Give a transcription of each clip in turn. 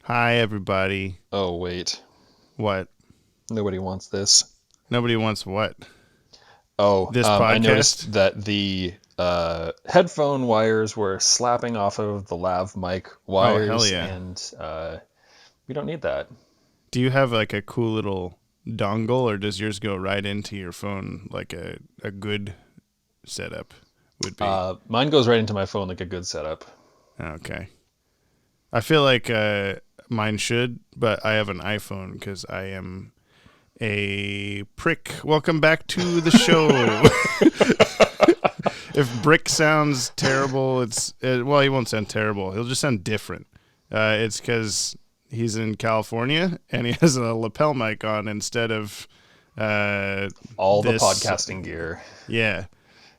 Hi, everybody. Oh, wait. What? Nobody wants this. Nobody wants what? Oh, This I podcast? noticed that the headphone wires were slapping off of the lav mic Oh, hell wires, yeah. and we don't need that. Do you have like a cool little dongle, or does yours go right into your phone like a good setup would be? Mine goes right into my phone like a good setup. Okay. I feel like mine should, but I have an iPhone because I am a prick. Welcome back to the show. If Brick sounds terrible, well, he won't sound terrible. He'll just sound different. It's because he's in California and he has a lapel mic on instead of All the this. podcasting gear. Yeah,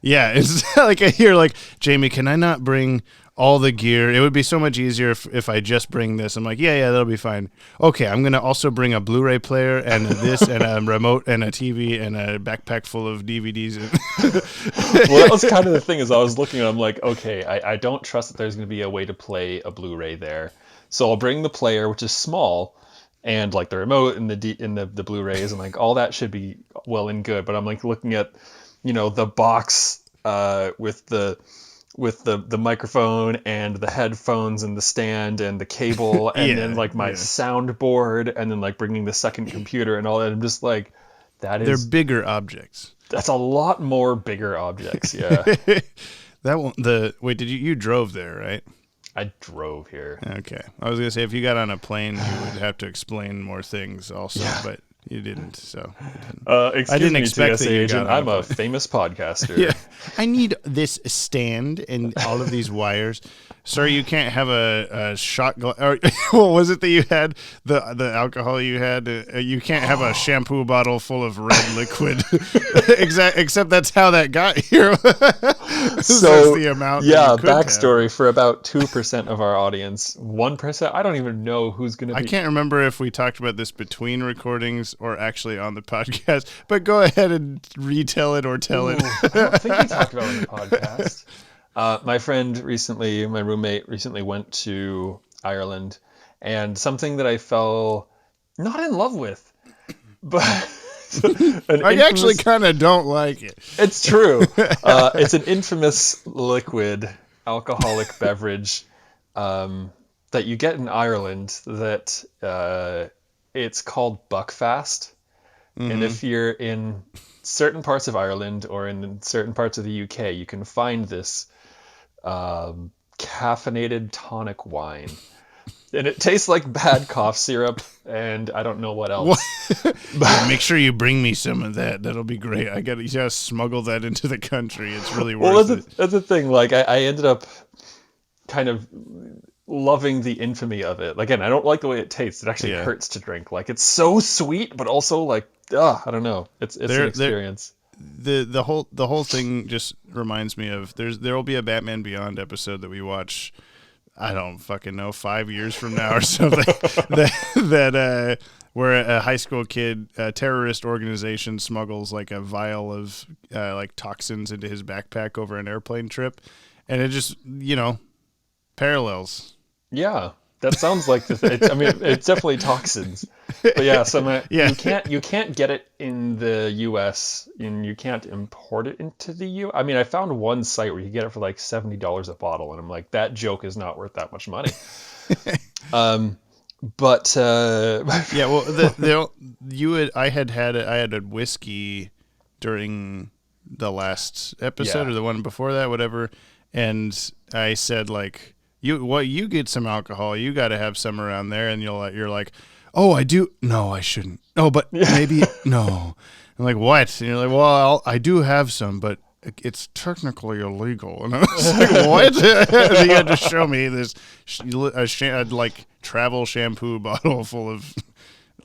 it's like I hear like, Jamie, can I not bring all the gear? It would be so much easier if I just bring this. I'm like, yeah, that'll be fine. Okay, I'm gonna also bring a Blu-ray player and this and a remote and a TV and a backpack full of DVDs. Well, that was kind of the thing. As I was looking, I'm like, okay, I don't trust that there's going to be a way to play a Blu-ray there, so I'll bring the player, which is small, and like the remote and the Blu-rays and like all that should be well and good. But I'm like looking at, the box with the microphone and the headphones and the stand and the cable and then like my soundboard and then like bringing the second computer and all that. I'm just like, they're bigger objects. That's a lot more bigger objects. Yeah. Wait, you drove there, right? I drove here. Okay. I was going to say, if you got on a plane, you would have to explain more things also, but you didn't, so. I didn't expect TSA agent. I'm a famous podcaster. Yeah. I need this stand and all of these wires. Sir, you can't have a shot glass. What was it that you had? The alcohol you had? You can't have a shampoo bottle full of red liquid. Except that's how that got here. So the amount. Yeah, backstory for about 2% of our audience. 1%. I don't even know who's going to be. I can't remember if we talked about this between recordings or actually on the podcast. But go ahead and retell it or tell it. I don't think we talked about it on the podcast. My roommate recently went to Ireland, and something that I fell not in love with, but I actually kind of don't like it. It's true. It's an infamous liquid alcoholic beverage that you get in Ireland that it's called Buckfast. Mm-hmm. And if you're in certain parts of Ireland or in certain parts of the UK, you can find this caffeinated tonic wine. And it tastes like bad cough syrup, and I don't know what else. Make sure you bring me some of that. That'll be great. I got to smuggle that into the country. It's really worth it. That's the thing. Like, I ended up kind of loving the infamy of it. Again, I don't like the way it tastes. It actually hurts to drink. Like, it's so sweet, but also like, I don't know. It's an experience. The whole thing just reminds me of there will be a Batman Beyond episode that we watch. I don't fucking know, 5 years from now or something, that where a high school kid, a terrorist organization smuggles like a vial of like toxins into his backpack over an airplane trip, and it just parallels. Yeah, that sounds like it's definitely toxins. But yeah, so you can't get it in the U.S. and you can't import it into the U. I mean, I found one site where you get it for like $70 a bottle, and I'm like, that joke is not worth that much money. But yeah, well, I had a whiskey during the last episode or the one before that, whatever, and I said like, you get some alcohol, you got to have some around there, and you're like, oh, I do. No, I shouldn't. Oh, but maybe no. I'm like, what? And you're like, well, I do have some, but it's technically illegal. And I was like, what? And you had to show me this like travel shampoo bottle full of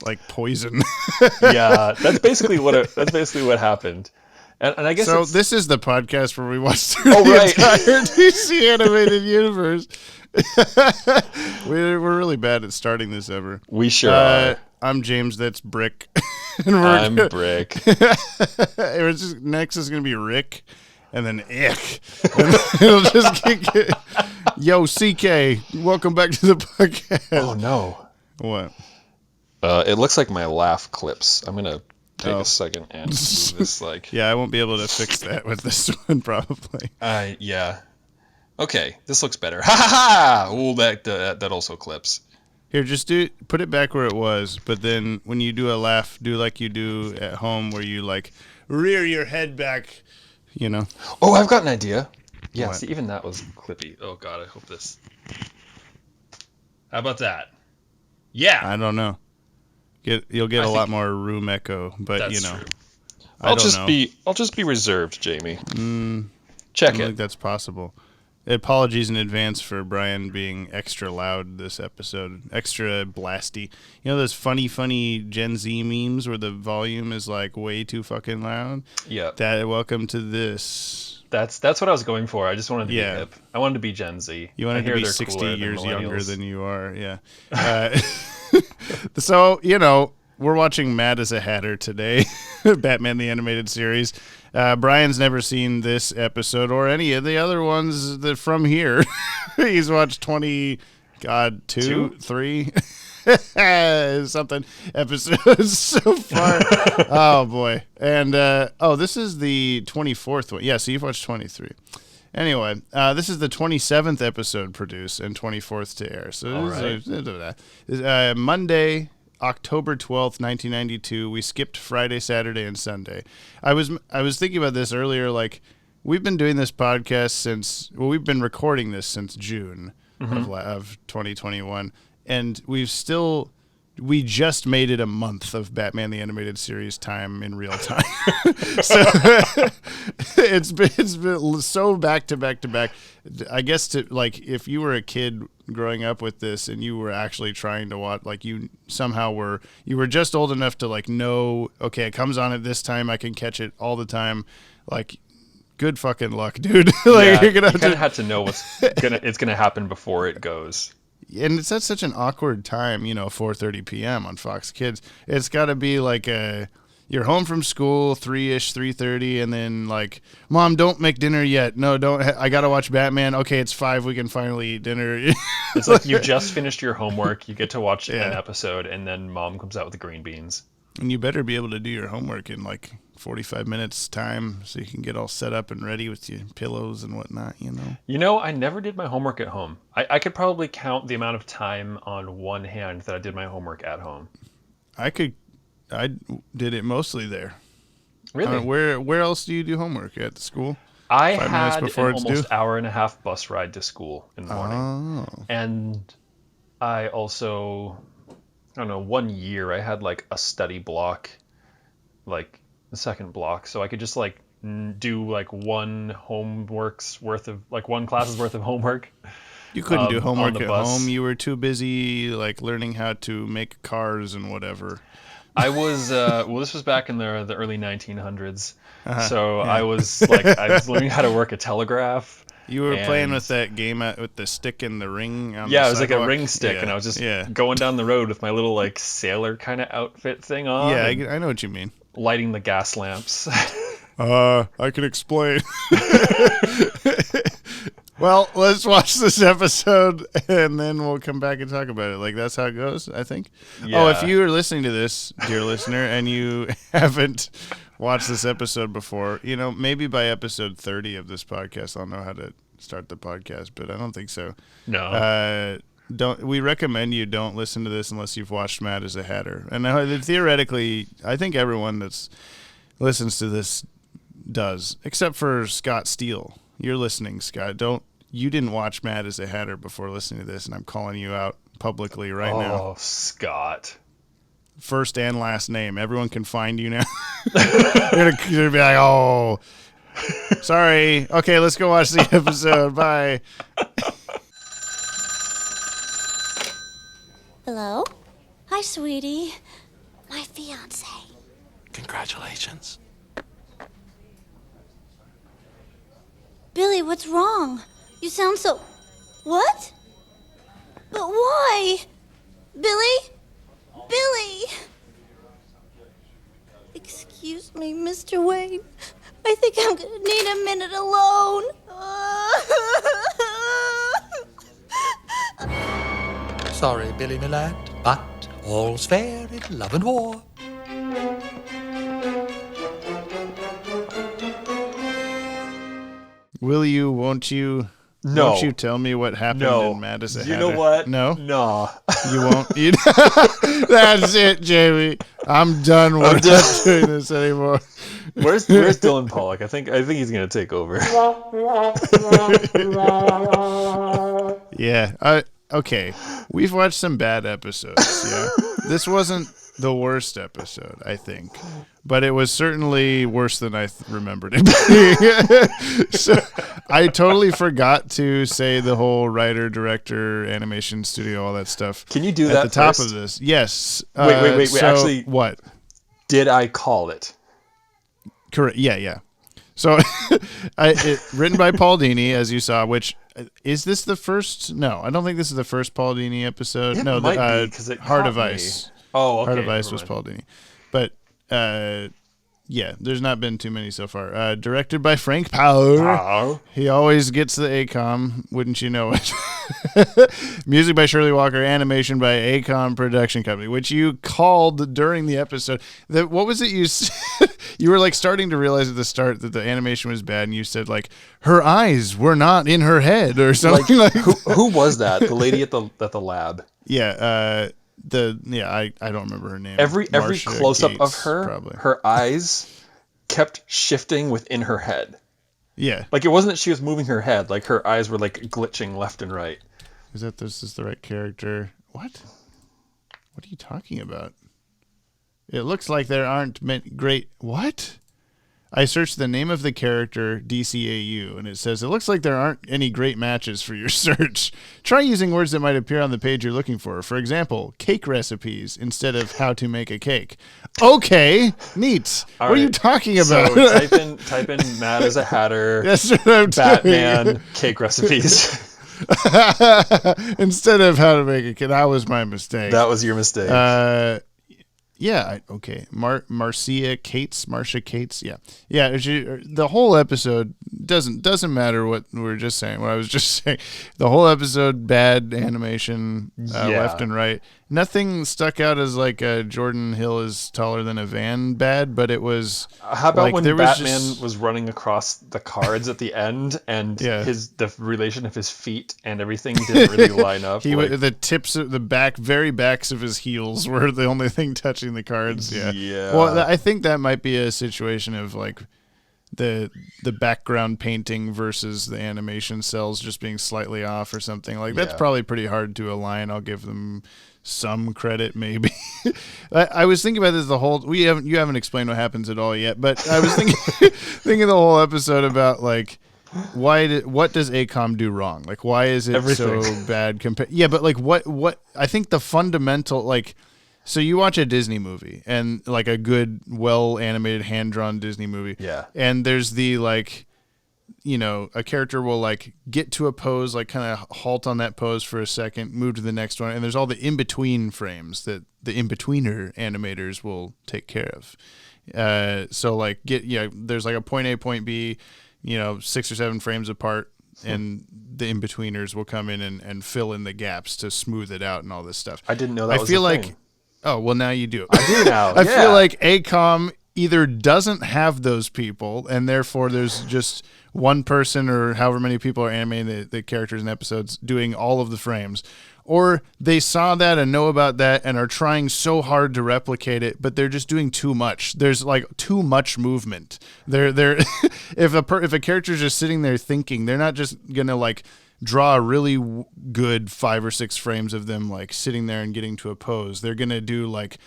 like poison. Yeah, that's basically what happened. And I guess so. This is the podcast where we watch through the entire DC animated universe. We're really bad at starting this ever. We sure are. I'm James. That's Brick. I'm Brick. Next is gonna be Rick, and then Ick. And it'll just get. Yo, CK, welcome back to the podcast. Oh no. What? It looks like my laugh clips. I'm gonna take a second and move this Yeah, I won't be able to fix that with this one probably. Yeah. Okay, this looks better. Ha ha ha! Oh, that also clips. Here, just put it back where it was, but then when you do a laugh, do like you do at home where you like rear your head back, you know. Oh, I've got an idea. Yeah, What? see, even that was clippy. Oh god, I hope this. How about that? Yeah. I don't know. You'll get a lot more room echo, but That's you know. True. I'll just be reserved, Jamie. I Check don't it. think that's possible. Apologies in advance for Brian being extra loud this episode, extra blasty. You know those funny Gen Z memes where the volume is like way too fucking loud? Yeah. Welcome to this. That's what I was going for. I just wanted to be hip. I wanted to be Gen Z. You wanted to be 60 years younger than you are, yeah. So, we're watching Mad as a Hatter today, Batman the Animated Series. Brian's never seen this episode or any of the other ones from here. He's watched 3 something episodes so far. Oh, boy. And, this is the 24th one. Yeah, so you've watched 23. Anyway, this is the 27th episode produced and 24th to air. So this is Monday, October 12th, 1992. We skipped Friday, Saturday, and Sunday. I was thinking about this earlier. Like, we've been doing this podcast we've been recording this since June of 2021, and we just made it a month of Batman the Animated Series time in real time. So it's been so back to back to back. I guess if you were a kid growing up with this and you were actually trying to watch, like you were just old enough to like know, okay, it comes on at this time, I can catch it all the time. Like, good fucking luck, dude. Like, you kind of had to know it's gonna happen before it goes. And it's at such an awkward time, 4:30 p.m. on Fox Kids. It's got to be like you're home from school, 3:30, and then like, Mom, don't make dinner yet. No, don't. I got to watch Batman. Okay, it's 5. We can finally eat dinner. It's like you just finished your homework. You get to watch an episode, and then Mom comes out with the green beans. And you better be able to do your homework in like 45 minutes time so you can get all set up and ready with your pillows and whatnot, I never did my homework at home. I could probably count the amount of time on one hand that I did my homework at home. I did it mostly there. Really? Where else do you do homework? At the school? I had an almost hour and a half bus ride to school in the morning. Oh. And I also, I don't know, 1 year I had like a study block, like the second block, so I could just like do like one class's worth of homework. You couldn't do homework at home. You were too busy like learning how to make cars and whatever. I was this was back in the early 1900s. So yeah. I was learning how to work a telegraph. You were playing with that game with the stick and the ring on it was like a ring stick, and I was just going down the road with my little like sailor kind of outfit thing on. Yeah, I know what you mean. Lighting the gas lamps. I can explain. Well, let's watch this episode, and then we'll come back and talk about it. Like, that's how it goes, I think. Yeah. Oh, if you are listening to this, dear listener, and you haven't watched this episode before, maybe by episode 30 of this podcast, I'll know how to start the podcast, but I don't think so. No. We recommend you don't listen to this unless you've watched Mad as a Hatter. And theoretically, I think everyone that listens to this does, except for Scott Steele. You're listening, Scott. You didn't watch Mad as a Hatter before listening to this, and I'm calling you out publicly now. Oh, Scott. First and last name. Everyone can find you now. You're gonna be like, oh, sorry. Okay, let's go watch the episode. Bye. Hello? Hi, sweetie. My fiance. Congratulations. Billy, what's wrong? You sound so... What? But why? Billy? Billy! Excuse me, Mr. Wayne. I think I'm gonna need a minute alone. Sorry, Billy, my lad. But all's fair in love and war. Will you, won't you? No. Won't you tell me what happened in Madison? You know what? No? No. You won't? That's it, Jamie. I'm done. We're not doing this anymore. Where's Dylan Pollock? I think he's gonna take over. Yeah. Okay. We've watched some bad episodes. Yeah. This wasn't the worst episode, I think, but it was certainly worse than I remembered it being. So I totally forgot to say the whole writer, director, animation studio, all that stuff. Can you do at that the top first? of this? Yes. Wait. So Actually, what? Did I call it? Correct. Yeah. So, written by Paul Dini, as you saw. Which is this the first? No, I don't think this is the first Paul Dini episode. It no, might be, 'cause it Heart caught of me. Ice. Oh, okay. Heart of Ice never was mind. Paul Dini, but yeah, there's not been too many so far. Directed by Frank Power. Oh. He always gets the ACOM, wouldn't you know it? Music by Shirley Walker, animation by ACOM Production Company, which you called during the episode. What was it you said? You were like starting to realize at the start that the animation was bad, and you said like her eyes were not in her head or something like Who was that? The lady at the lab. Yeah, I don't remember her name. Every Marcia close up of Gates, her, probably. her eyes kept shifting within her head. Yeah. Like it wasn't that she was moving her head, like her eyes were like glitching left and right. Is that this is the right character? What are you talking about? It looks like there aren't many great... What? I searched the name of the character, DCAU, and it says, it looks like there aren't any great matches for your search. Try using words that might appear on the page you're looking for. For example, cake recipes instead of how to make a cake. Okay, neat. All what are you right. talking about? So type in Mad as a Hatter, That's what I'm Batman, doing. cake recipes. Instead of how to make a cake. That was my mistake. That was your mistake. Yeah, okay. Marcia Cates. Yeah. The whole episode doesn't matter what we were just saying. What I was just saying. The whole episode, bad animation, left and right. Nothing stuck out as like Jordan Hill is taller than a van bad, but it was. How about like, when there Batman was running across the cards at the end, and Yeah. the relation of his feet and everything didn't really line up? The tips of the very backs of his heels were the only thing touching the cards. Yeah. Yeah. Well, I think that might be a situation of like the background painting versus the animation cells just being slightly off or something. Like that's Yeah. probably pretty hard to align. I'll give them some credit, maybe. I was thinking about this you haven't explained what happens at all yet, but I was thinking the whole episode about like what does ACOM do wrong? Like why is it Everything. so bad yeah, but like what I think the fundamental like so you watch a Disney movie and like a good well animated hand drawn Disney movie. Yeah. And there's the like a character will like get to a pose, like kind of halt on that pose for a second, move to the next one, and there's all the in-between frames that the in-betweener animators will take care of. So like there's like a point A, point B, 6 or 7 frames apart, and the in-betweeners will come in and fill in the gaps to smooth it out and all this stuff. I didn't know that was feel a like thing. Oh, well now you do. I do now. I yeah. feel like ACOM either doesn't have those people, and therefore there's just one person or however many people are animating the characters in episodes doing all of the frames, or they saw that and know about that and are trying so hard to replicate it, but they're just doing too much. There's like too much movement. They're if a character's just sitting there thinking, they're not just gonna like draw a really good 5 or 6 frames of them like sitting there and getting to a pose. They're gonna do like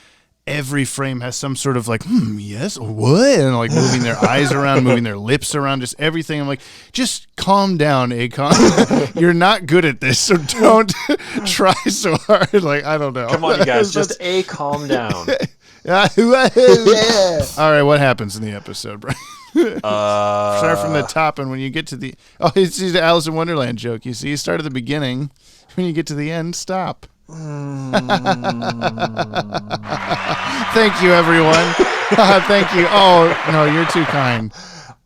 every frame has some sort of like, yes, what? And like moving their eyes around, moving their lips around, just everything. I'm like, just calm down, ACOM. You're not good at this, so don't try so hard. Like, I don't know. Come on, you guys, just calm down. Yeah. All right, what happens in the episode, Brian? Start from the top, and when you get to the... Oh, it's the Alice in Wonderland joke. You see, you start at the beginning. When you get to the end, stop. Thank you, everyone. Thank you. Oh, no, you're too kind.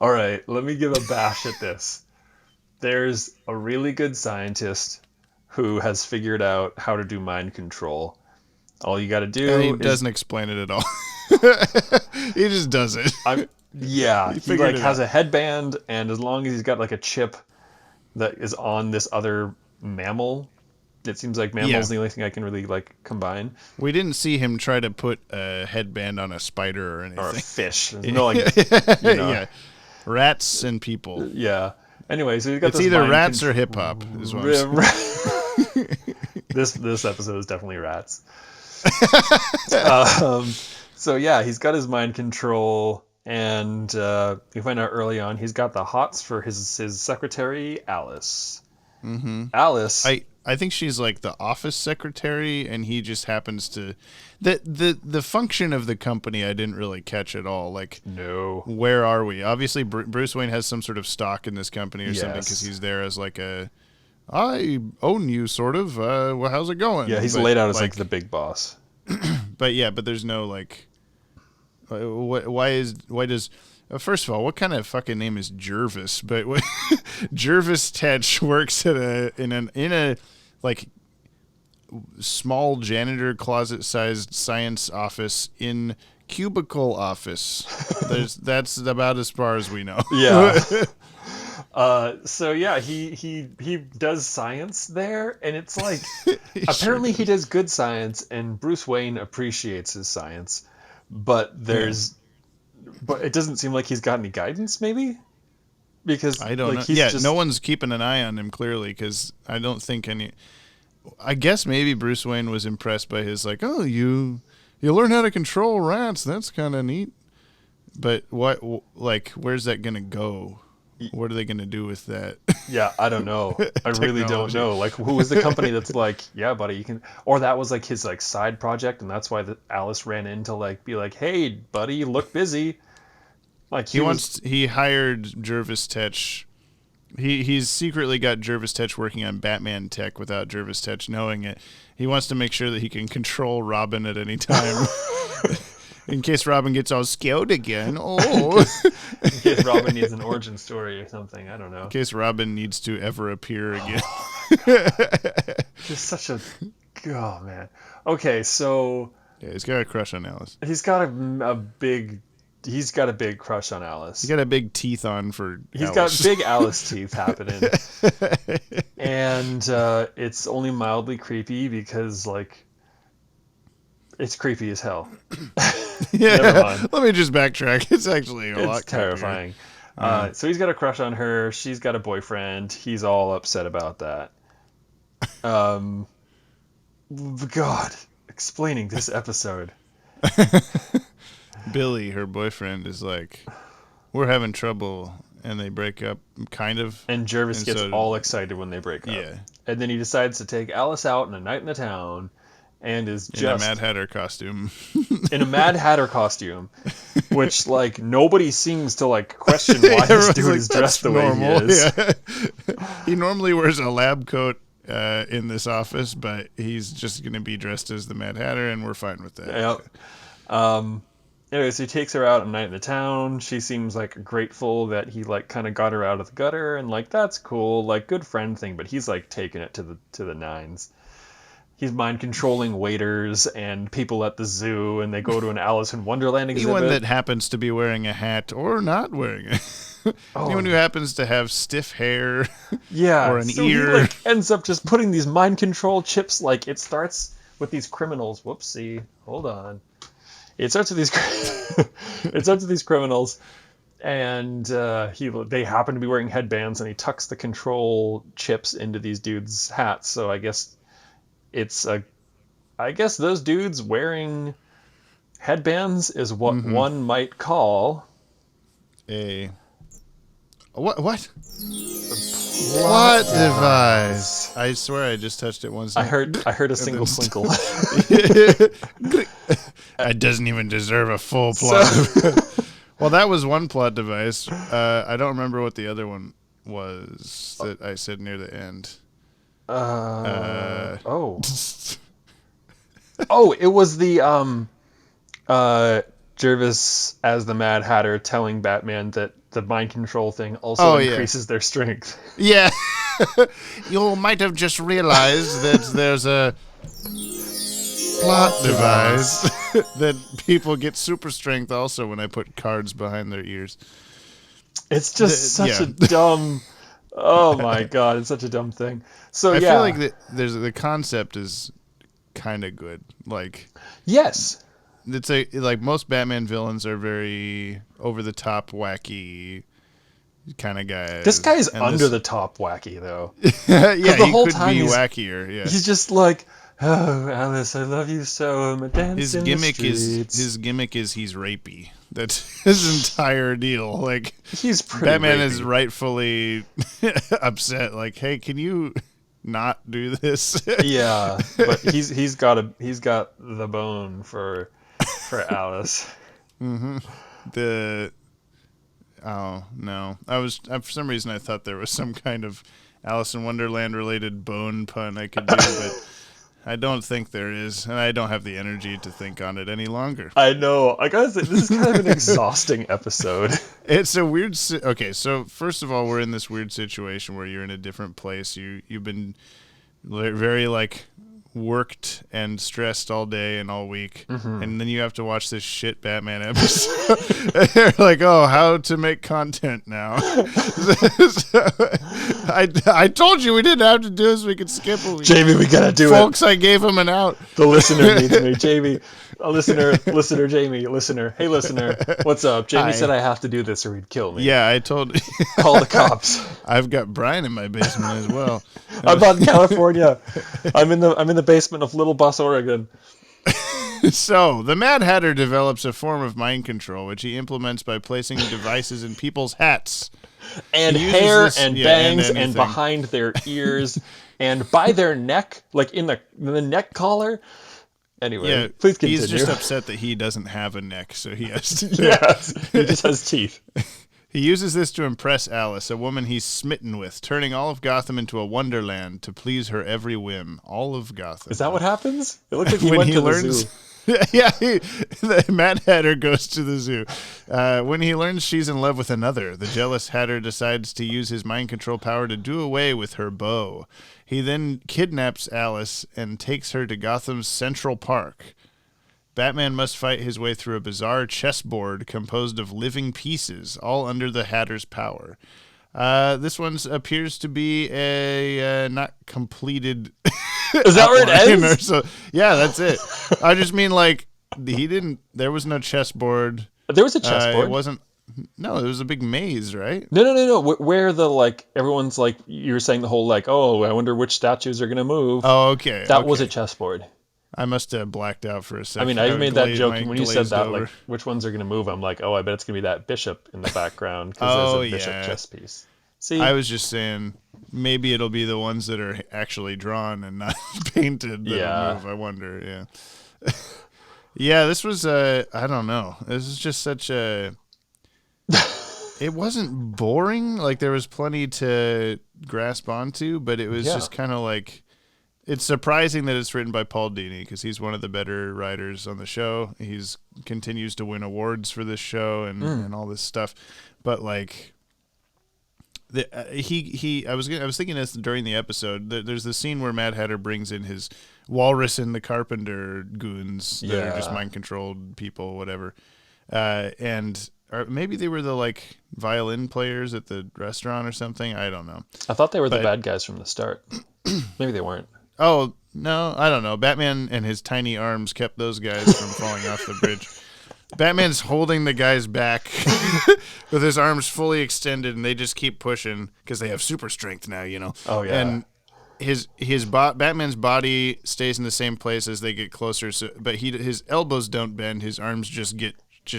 All right, let me give a bash at this. There's a really good scientist who has figured out how to do mind control, All you got to do And he is... doesn't explain it at all. He just does it. Yeah, he figured like it has out. a headband, and as long as he's got like a chip that is on this other mammal, it seems like mammal's the only thing I can really like combine. We didn't see him try to put a headband on a spider or anything. Or a fish. There's no like, Yeah. Rats and people. Yeah. Anyway, so he's got It's this either mind rats or hip hop, is what I'm saying. This episode is definitely rats. So yeah, he's got his mind control, and we find out early on he's got the hots for his secretary Alice. Mm-hmm. Alice, I think she's like the office secretary, and he just happens to the function of the company I didn't really catch at all. Like, no, where are we? Obviously, Bruce Wayne has some sort of stock in this company or something, because he's there as like I own you, sort of. Well, how's it going? Yeah, he's laid out as like the big boss. But there's no like. Why does first of all, what kind of fucking name is Jervis? But Jervis Tetch works at in a like small janitor closet sized science office in cubicle office. That's about as far as we know. Yeah. So yeah, he does science there, and it's like apparently he does good science, and Bruce Wayne appreciates his science, but but it doesn't seem like he's got any guidance, maybe, because I don't know. Yeah, no one's keeping an eye on him clearly, because I don't think any. I guess maybe Bruce Wayne was impressed by his like, oh, you learn how to control rats. That's kind of neat. But where's that gonna go? What are they going to do with that? Yeah, I don't know. I really don't know. Like, who was the company that's like, yeah, buddy, you can... Or that was like his like side project, and that's why Alice ran in to like be like, hey, buddy, you look busy. Like he hired Jervis Tetch. He's secretly got Jervis Tetch working on Batman tech without Jervis Tetch knowing it. He wants to make sure that he can control Robin at any time. In case Robin gets all scared again. Oh. In case Robin needs an origin story or something. I don't know. In case Robin needs to ever appear again. Just such a... Oh, man. Okay, so... Yeah, he's got a crush on Alice. He's got a big... He's got a big crush on Alice. He's got a big teeth on for He's Alice. got big Alice teeth happening. And it's only mildly creepy because, like... It's creepy as hell. Yeah, never mind. Let me just backtrack. It's actually a lot terrifying. So he's got a crush on her. She's got a boyfriend. He's all upset about that. God, explaining this episode. Billy, her boyfriend, is like, we're having trouble, and they break up, kind of. And Jervis gets all excited when they break up. Yeah. And then he decides to take Alice out on a night in the town. And is just in a Mad Hatter costume. In a Mad Hatter costume, which like nobody seems to like question why this dude is dressed the way he is. Yeah. He normally wears a lab coat in this office, but he's just going to be dressed as the Mad Hatter, and we're fine with that. Yep. Anyway, so he takes her out at night in the town. She seems like grateful that he like kind of got her out of the gutter, and like that's cool, like good friend thing. But he's like taking it to the nines. He's mind controlling waiters and people at the zoo, and they go to an Alice in Wonderland exhibit. Anyone that happens to be wearing a hat or not wearing it. Anyone who happens to have stiff hair, or an ear. He like ends up just putting these mind control chips. Like it starts with these criminals. Whoopsie, hold on. It starts with these criminals, and they happen to be wearing headbands, and he tucks the control chips into these dudes' hats. So I guess those dudes wearing headbands is what one might call a what plot device. I swear I just touched it once. I heard a single twinkle. It doesn't even deserve a full plot. Well, that was one plot device. I don't remember what the other one was that I said near the end. It was the Jervis as the Mad Hatter telling Batman that the mind control thing also increases their strength. Yeah. You might have just realized that there's a plot device that people get super strength also when I put cards behind their ears. It's just such a dumb. Oh my god, it's such a dumb thing. So I feel like the concept is kind of good. Like, yes, it's like most Batman villains are very over the top, wacky kind of guys. this guy is under the top wacky though. Yeah, the he whole could time be he's- wackier. Yeah, He's just like, oh, Alice, I love you so. I'm a dance his in gimmick the is streets. he's rapey. That's his entire deal. Like, He's pretty Batman rapey. is rightfully upset. Like, hey, can you not do this? Yeah, but he's got the bone for Alice. Oh no, for some reason I thought there was some kind of Alice in Wonderland related bone pun I could do, but I don't think there is, and I don't have the energy to think on it any longer. I know. I gotta say, this is kind of an exhausting episode. It's a weird. Okay, so first of all, we're in this weird situation where you're in a different place. You've been very like worked and stressed all day and all week, and then you have to watch this shit Batman episode. You're like, oh, how to make content now. I told you we didn't have to do this. We could skip a week. Jamie, we gotta do Folks, I gave him an out. The listener needs me. Jamie, listener, Jamie, listener. Hey, listener, what's up? Jamie Hi. said I have to do this or he'd kill me. Yeah, I told. Call the cops. I've got Brian in my basement as well. I'm out in California. I'm in the basement of Little Bus, Oregon. So, the Mad Hatter develops a form of mind control, which he implements by placing devices in people's hats. And He uses hair this- and yeah, bangs and anything. behind their ears and by their neck, like in the neck collar. Anyway, Yeah, please continue. he's just upset that he doesn't have a neck, so he has to. Yes, he just has teeth. He uses this to impress Alice, a woman he's smitten with, turning all of Gotham into a wonderland to please her every whim. All of Gotham. Is that what happens? It looks like he when went he to learns, the zoo. yeah, the Mad Hatter goes to the zoo. When he learns she's in love with another, the jealous Hatter decides to use his mind control power to do away with her beau. He then kidnaps Alice and takes her to Gotham's Central Park. Batman must fight his way through a bizarre chessboard composed of living pieces, all under the Hatter's power. This one appears to be a not completed. Is that where it outline ends? or so. Yeah, that's it. I just mean like he didn't. There was no chessboard. There was a chessboard. It wasn't. No, it was a big maze, right? No. Where the like everyone's like you were saying the whole like I wonder which statues are gonna move. Oh, okay. That was a chessboard. I must have blacked out for a second. I mean, I made that joke my when you said glazed that. over. Like, which ones are gonna move? I'm like, I bet it's gonna be that bishop in the background because there's a bishop yeah. chess piece. See, I was just saying maybe it'll be the ones that are actually drawn and not painted that Yeah. move. I wonder. Yeah. Yeah, this was I don't know. This is just such a. It wasn't boring. Like there was plenty to grasp onto, but it was Yeah. just kind of like. It's surprising that it's written by Paul Dini because he's one of the better writers on the show. He's continues to win awards for this show and all this stuff, but like. I was thinking this during the episode. There's the scene where Mad Hatter brings in his Walrus and the Carpenter goons that are just Yeah. mind controlled people, whatever. Or maybe they were the like violin players at the restaurant or something. I don't know. I thought they were the but- bad guys from the start. Maybe they weren't. Oh no, I don't know. Batman and his tiny arms kept those guys from falling off the bridge. Batman's holding the guys back with his arms fully extended, and they just keep pushing because they have super strength now, you know. Oh, yeah. And Batman's body stays in the same place as they get closer, but his elbows don't bend. His arms just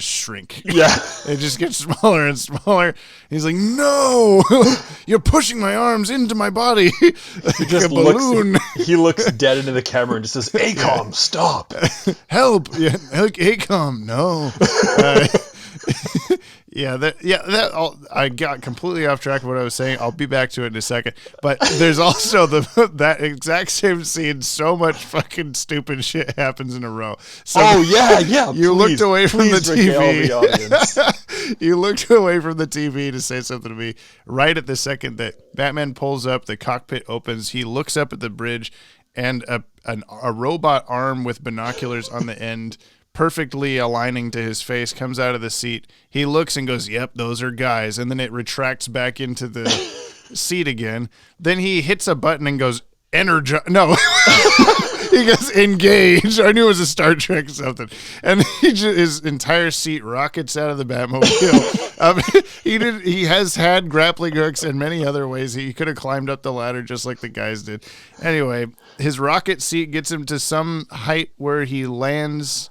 shrink. Yeah. It just gets smaller and smaller. He's like, "No, you're pushing my arms into my body like Just a balloon." he looks dead into the camera and just says, "Acom, stop!" Help! Yeah, Acom, no. I got completely off track of what I was saying. I'll be back to it in a second. But there's also that exact same scene. So much fucking stupid shit happens in a row. So yeah. you looked away from the please regale TV. the audience. You looked away from the TV to say something to me right at the second that Batman pulls up, the cockpit opens, he looks up at the bridge, and a robot arm with binoculars on the end, perfectly aligning to his face, comes out of the seat. He looks and goes, "Yep, those are guys," and then it retracts back into the seat again. Then he hits a button and goes, "Energize." No. He goes, "Engage." I knew it was a Star Trek or something. And his entire seat rockets out of the Batmobile. He has had grappling hooks and many other ways. He could have climbed up the ladder just like the guys did. Anyway, his rocket seat gets him to some height where he lands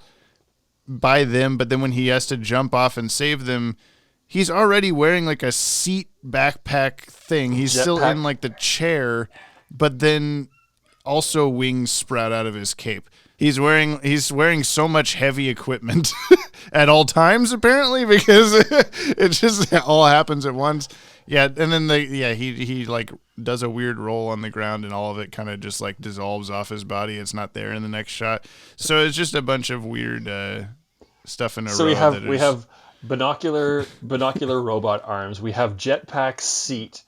by them, but then when he has to jump off and save them, he's already wearing like a seat backpack thing. He's still in like the chair, but then also wings sprout out of his cape. He's wearing so much heavy equipment at all times, apparently, because it just all happens at once. Yeah, and then he like does a weird roll on the ground, and all of it kind of just like dissolves off his body. It's not there in the next shot, so it's just a bunch of weird stuff in a row. So we have binocular robot arms. We have jetpack seat.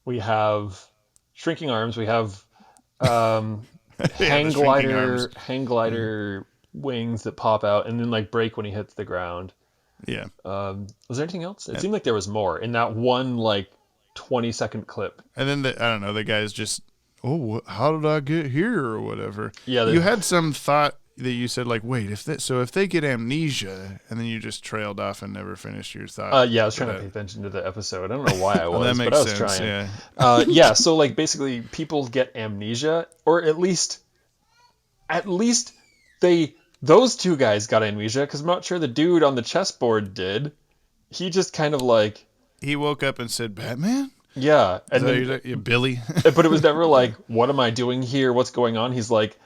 We have shrinking arms. We have hang glider wings that pop out and then like break when he hits the ground. Yeah. Was there anything else? It seemed like there was more in that one like 20-second clip. And then the guys just, "Oh, how did I get here?" or whatever. Yeah. You had some thought that you said like, "Wait, if they get amnesia," and then you just trailed off and never finished your thought. Yeah, I was trying to pay attention to the episode. I don't know why I was, that makes but I was sense, trying. Yeah. Yeah. So like basically, people get amnesia, or at least those two guys got amnesia, because I'm not sure the dude on the chessboard did. He just kind of like he woke up and said, "Batman." Yeah, and then Billy. But it was never like, "What am I doing here? What's going on?" He's like,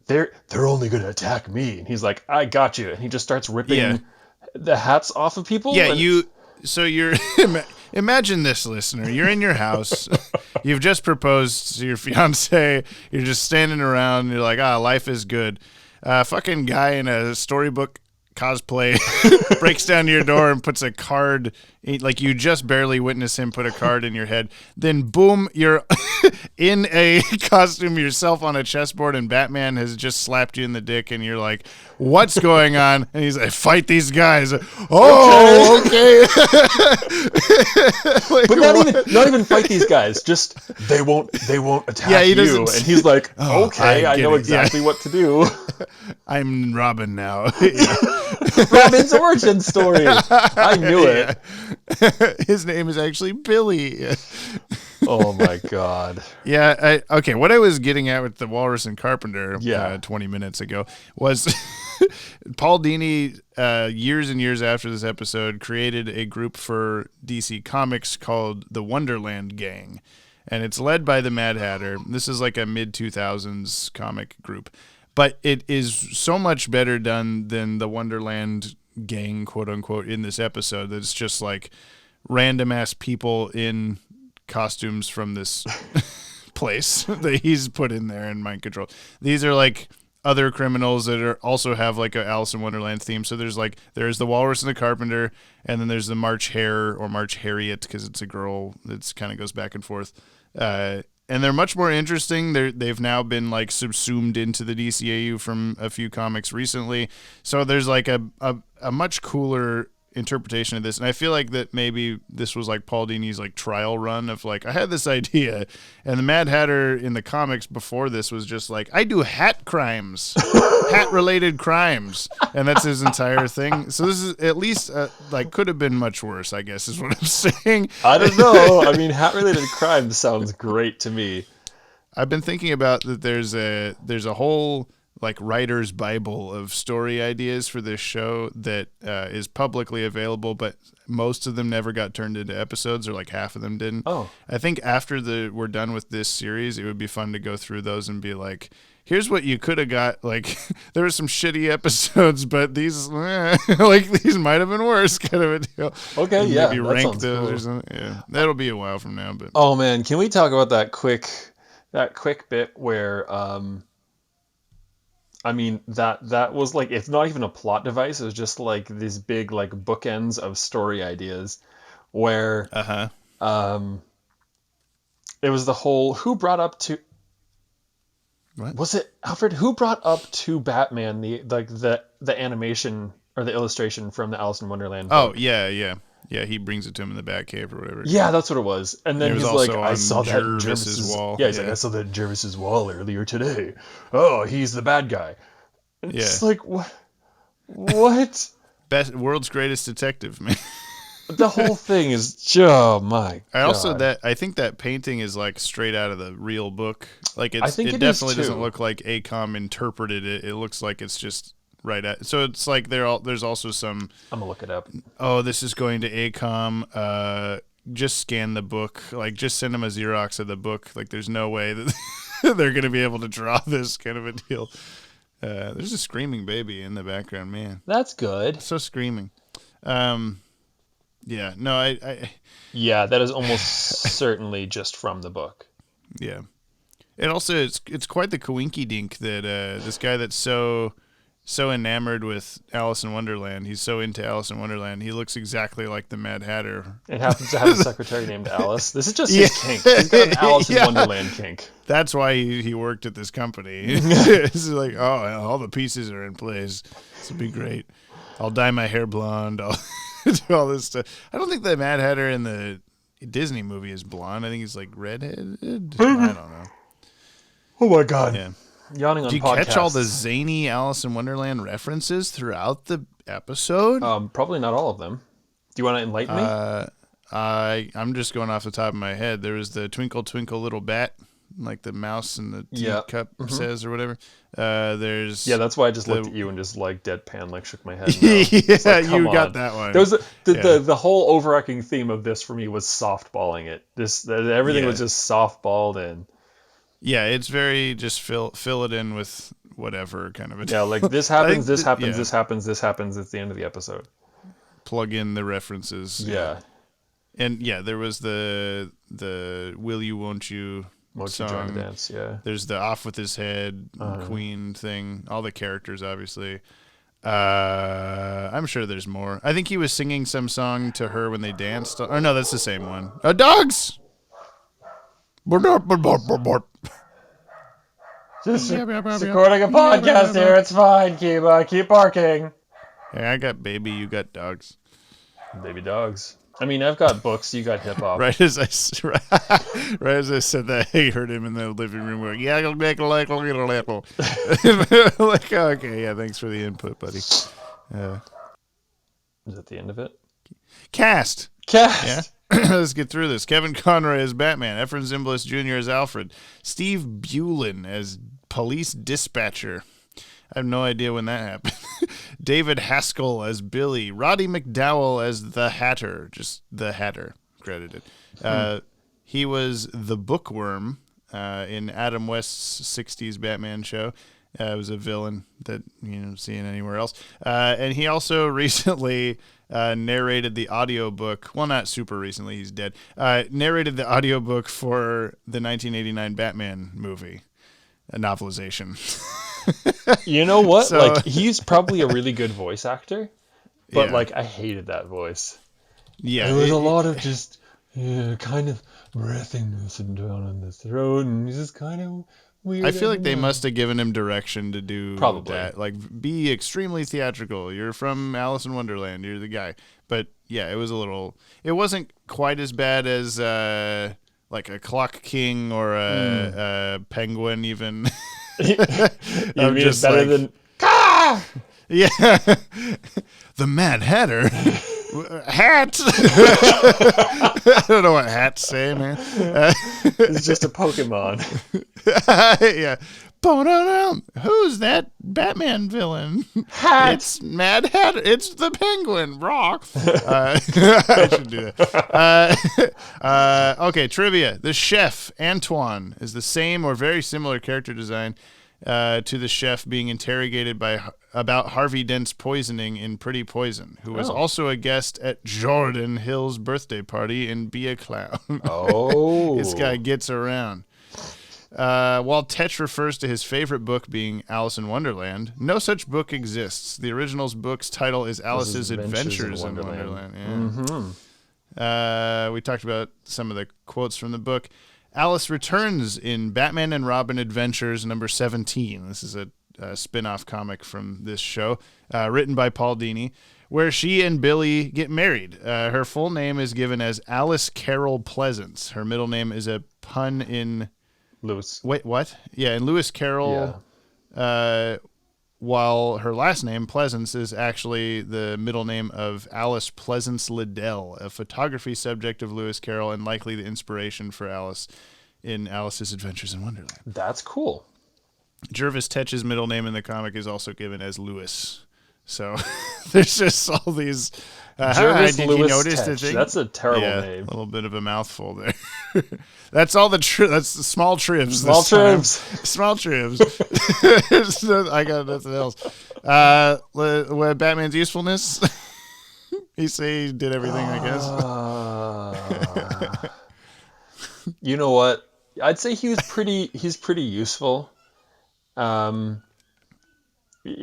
They're only gonna attack me, and he's like, "I got you," and he just starts ripping the hats off of people. Yeah, you're imagine this, listener. You're in your house. You've just proposed to your fiance. You're just standing around. You're like, life is good. Fucking guy in a storybook cosplay breaks down your door and puts a card, like you just barely witness him put a card in your head. Then boom, you're in a costume yourself on a chessboard, and Batman has just slapped you in the dick, and you're like, "What's going on?" And he's like, "Fight these guys." Oh, okay. Like, but not even fight these guys. Just they won't attack you. And he's like, "Okay, I know exactly what to do." I'm Robin now. Robin's origin story. I knew it. His name is actually Billy. Oh my god. Yeah. Okay. What I was getting at with the Walrus and Carpenter 20 minutes ago was Paul Dini, years and years after this episode, created a group for DC Comics called the Wonderland Gang. And it's led by the Mad Hatter. This is like a mid-2000s comic group. But it is so much better done than the Wonderland Gang, quote unquote, in this episode. That it's just like random ass people in costumes from this place that he's put in there and mind control. These are like other criminals that also have like a Alice in Wonderland theme. So there's the Walrus and the Carpenter, and then there's the March Hare or March Harriet, because it's a girl that's kind of goes back and forth. And they're much more interesting. They've now been like subsumed into the DCAU from a few comics recently. So there's like a much cooler interpretation of this. And I feel like that maybe this was like Paul Dini's like trial run of like, I had this idea, and the Mad Hatter in the comics before this was just like, I do hat crimes, hat related crimes. And that's his entire thing. So this is at least like could have been much worse, I guess is what I'm saying. I don't know. I mean, hat related crimes sounds great to me. I've been thinking about that there's a whole like writer's Bible of story ideas for this show that is publicly available, but most of them never got turned into episodes, or like half of them didn't. Oh. I think after we're done with this series, it would be fun to go through those and be like, here's what you could have got. Like, there were some shitty episodes, but these these might have been worse, kind of a deal. Okay, and yeah, maybe that rank sounds those cool. or something. Yeah, that'll be a while from now. But oh man, can we talk about that quick bit where I mean, that was like, it's not even a plot device. It was just like these big like bookends of story ideas where it was the whole who brought up to What? Was it Alfred who brought up to Batman the animation or the illustration from the Alice in Wonderland book? Oh, yeah. He brings it to him in the Batcave or whatever. Yeah, that's what it was. And then It was he's also like, I on saw that in Jervis's Jervis's wall. Yeah, he's Yeah. like, I saw that in Jervis's wall earlier today. Oh, he's the bad guy. It's Yeah. like, what? World's greatest detective, man. The whole thing is, oh my God. I think that painting is like straight out of the real book. Like I think it it is, definitely doesn't too. look like ACOM interpreted it. It looks like it's just right at. So it's like there's also some. I'm gonna look it up. Oh, this is going to ACOM. Just scan the book. Like just send them a Xerox of the book. Like there's no way that they're gonna be able to draw this kind of a deal. There's a screaming baby in the background, man. That's good. So screaming. Yeah, no, Yeah, that is almost certainly just from the book. yeah. And also, it's quite the coinky dink that this guy that's so enamored with Alice in Wonderland. He's so into Alice in Wonderland. He looks exactly like the Mad Hatter. It happens to have a secretary named Alice. This is just his kink. He's got an Alice in Wonderland kink. That's why he worked at this company. It's like, oh, all the pieces are in place. This will be great. I'll dye my hair blonde. I'll do all this stuff. I don't think the Mad Hatter in the Disney movie is blonde. I think he's like redheaded. I don't know. Oh my God. Yeah. Yawning on Do you podcasts. catch all the zany Alice in Wonderland references throughout the episode? Probably not all of them. Do you want to enlighten me? I'm just going off the top of my head. There was the Twinkle Twinkle Little Bat, like the mouse in the teacup says or whatever. There's That's why I just looked at you and just like deadpan, like shook my head. No. yeah, like, you got that one. There was the whole overarching theme of this for me was softballing it. Everything was just softballed in. Yeah, it's very just fill it in with whatever kind of a Yeah, like this happens, this happens, yeah. this happens, this happens. It's the end of the episode. Plug in the references. Yeah. And yeah, there was the Will You Won't You Mochi song. Join the Dance, yeah. There's the Off with His Head Queen thing. All the characters, obviously. I'm sure there's more. I think he was singing some song to her when they danced. Or no, that's the same one. Dogs. Just recording a podcast here. It's fine. Keep barking. Hey, I got baby. You got dogs. Baby dogs. I mean, I've got books. You got hip hop. Right as I said that, I heard him in the living room going, "Yeah, I'll make a little." Like, okay, yeah, thanks for the input, buddy. Is that the end of it? Cast. Cast. Yeah. Let's get through this. Kevin Conroy as Batman. Efren Zimbalist Jr. as Alfred. Steve Bulin as Police Dispatcher. I have no idea when that happened. David Haskell as Billy. Roddy McDowell as the Hatter. Just the Hatter credited. He was the Bookworm in Adam West's 60s Batman show. It was a villain that you don't see anywhere else. And he also recently narrated the audiobook. Well, not super recently. He's dead. Narrated the audiobook for the 1989 Batman movie, a novelization. You know what? So- like, he's probably a really good voice actor, but Yeah. like, I hated that voice. Yeah, There was a lot of just kind of breathing down on the throat, and he's just kind of weird. I feel like they must have given him direction to do Probably. that. Like, be extremely theatrical. You're from Alice in Wonderland. You're the guy. But yeah, it wasn't quite as bad as like a Clock King or a Penguin even. You mean it's just better like- than Yeah. The Mad Hatter. Hat. I don't know what hats say, man. it's just a Pokemon. Yeah. Ba-da-dum. Who's that Batman villain? Hat. It's Mad Hatter. It's the Penguin. Raw. I should do that. Okay, trivia. The chef, Antoine, is the same or very similar character design to the chef being interrogated about Harvey Dent's poisoning in Pretty Poison, who was also a guest at Jordan Hill's birthday party in Be a Clown. Oh. This guy gets around. While Tetch refers to his favorite book being Alice in Wonderland, no such book exists. The original book's title is Alice's Adventures in Wonderland. Yeah. We talked about some of the quotes from the book. Alice returns in Batman and Robin Adventures number 17. This is a spin-off comic from this show, written by Paul Dini, where she and Billy get married. Her full name is given as Alice Carol Pleasance. Her middle name is a pun in... Lewis. Wait, what? Yeah, in Lewis Carroll, while her last name, Pleasance, is actually the middle name of Alice Pleasance Liddell, a photography subject of Lewis Carroll and likely the inspiration for Alice in Alice's Adventures in Wonderland. That's cool. Jervis Tetch's middle name in the comic is also given as Lewis. So there's just all these... Jervis did Lewis you notice Tetch. the thing? That's a terrible name. A little bit of a mouthful there. That's all the that's the small trips. Small trips. Small trips. I got nothing else. What Batman's usefulness? He say he did everything, I guess. You know what? I'd say he's pretty useful. I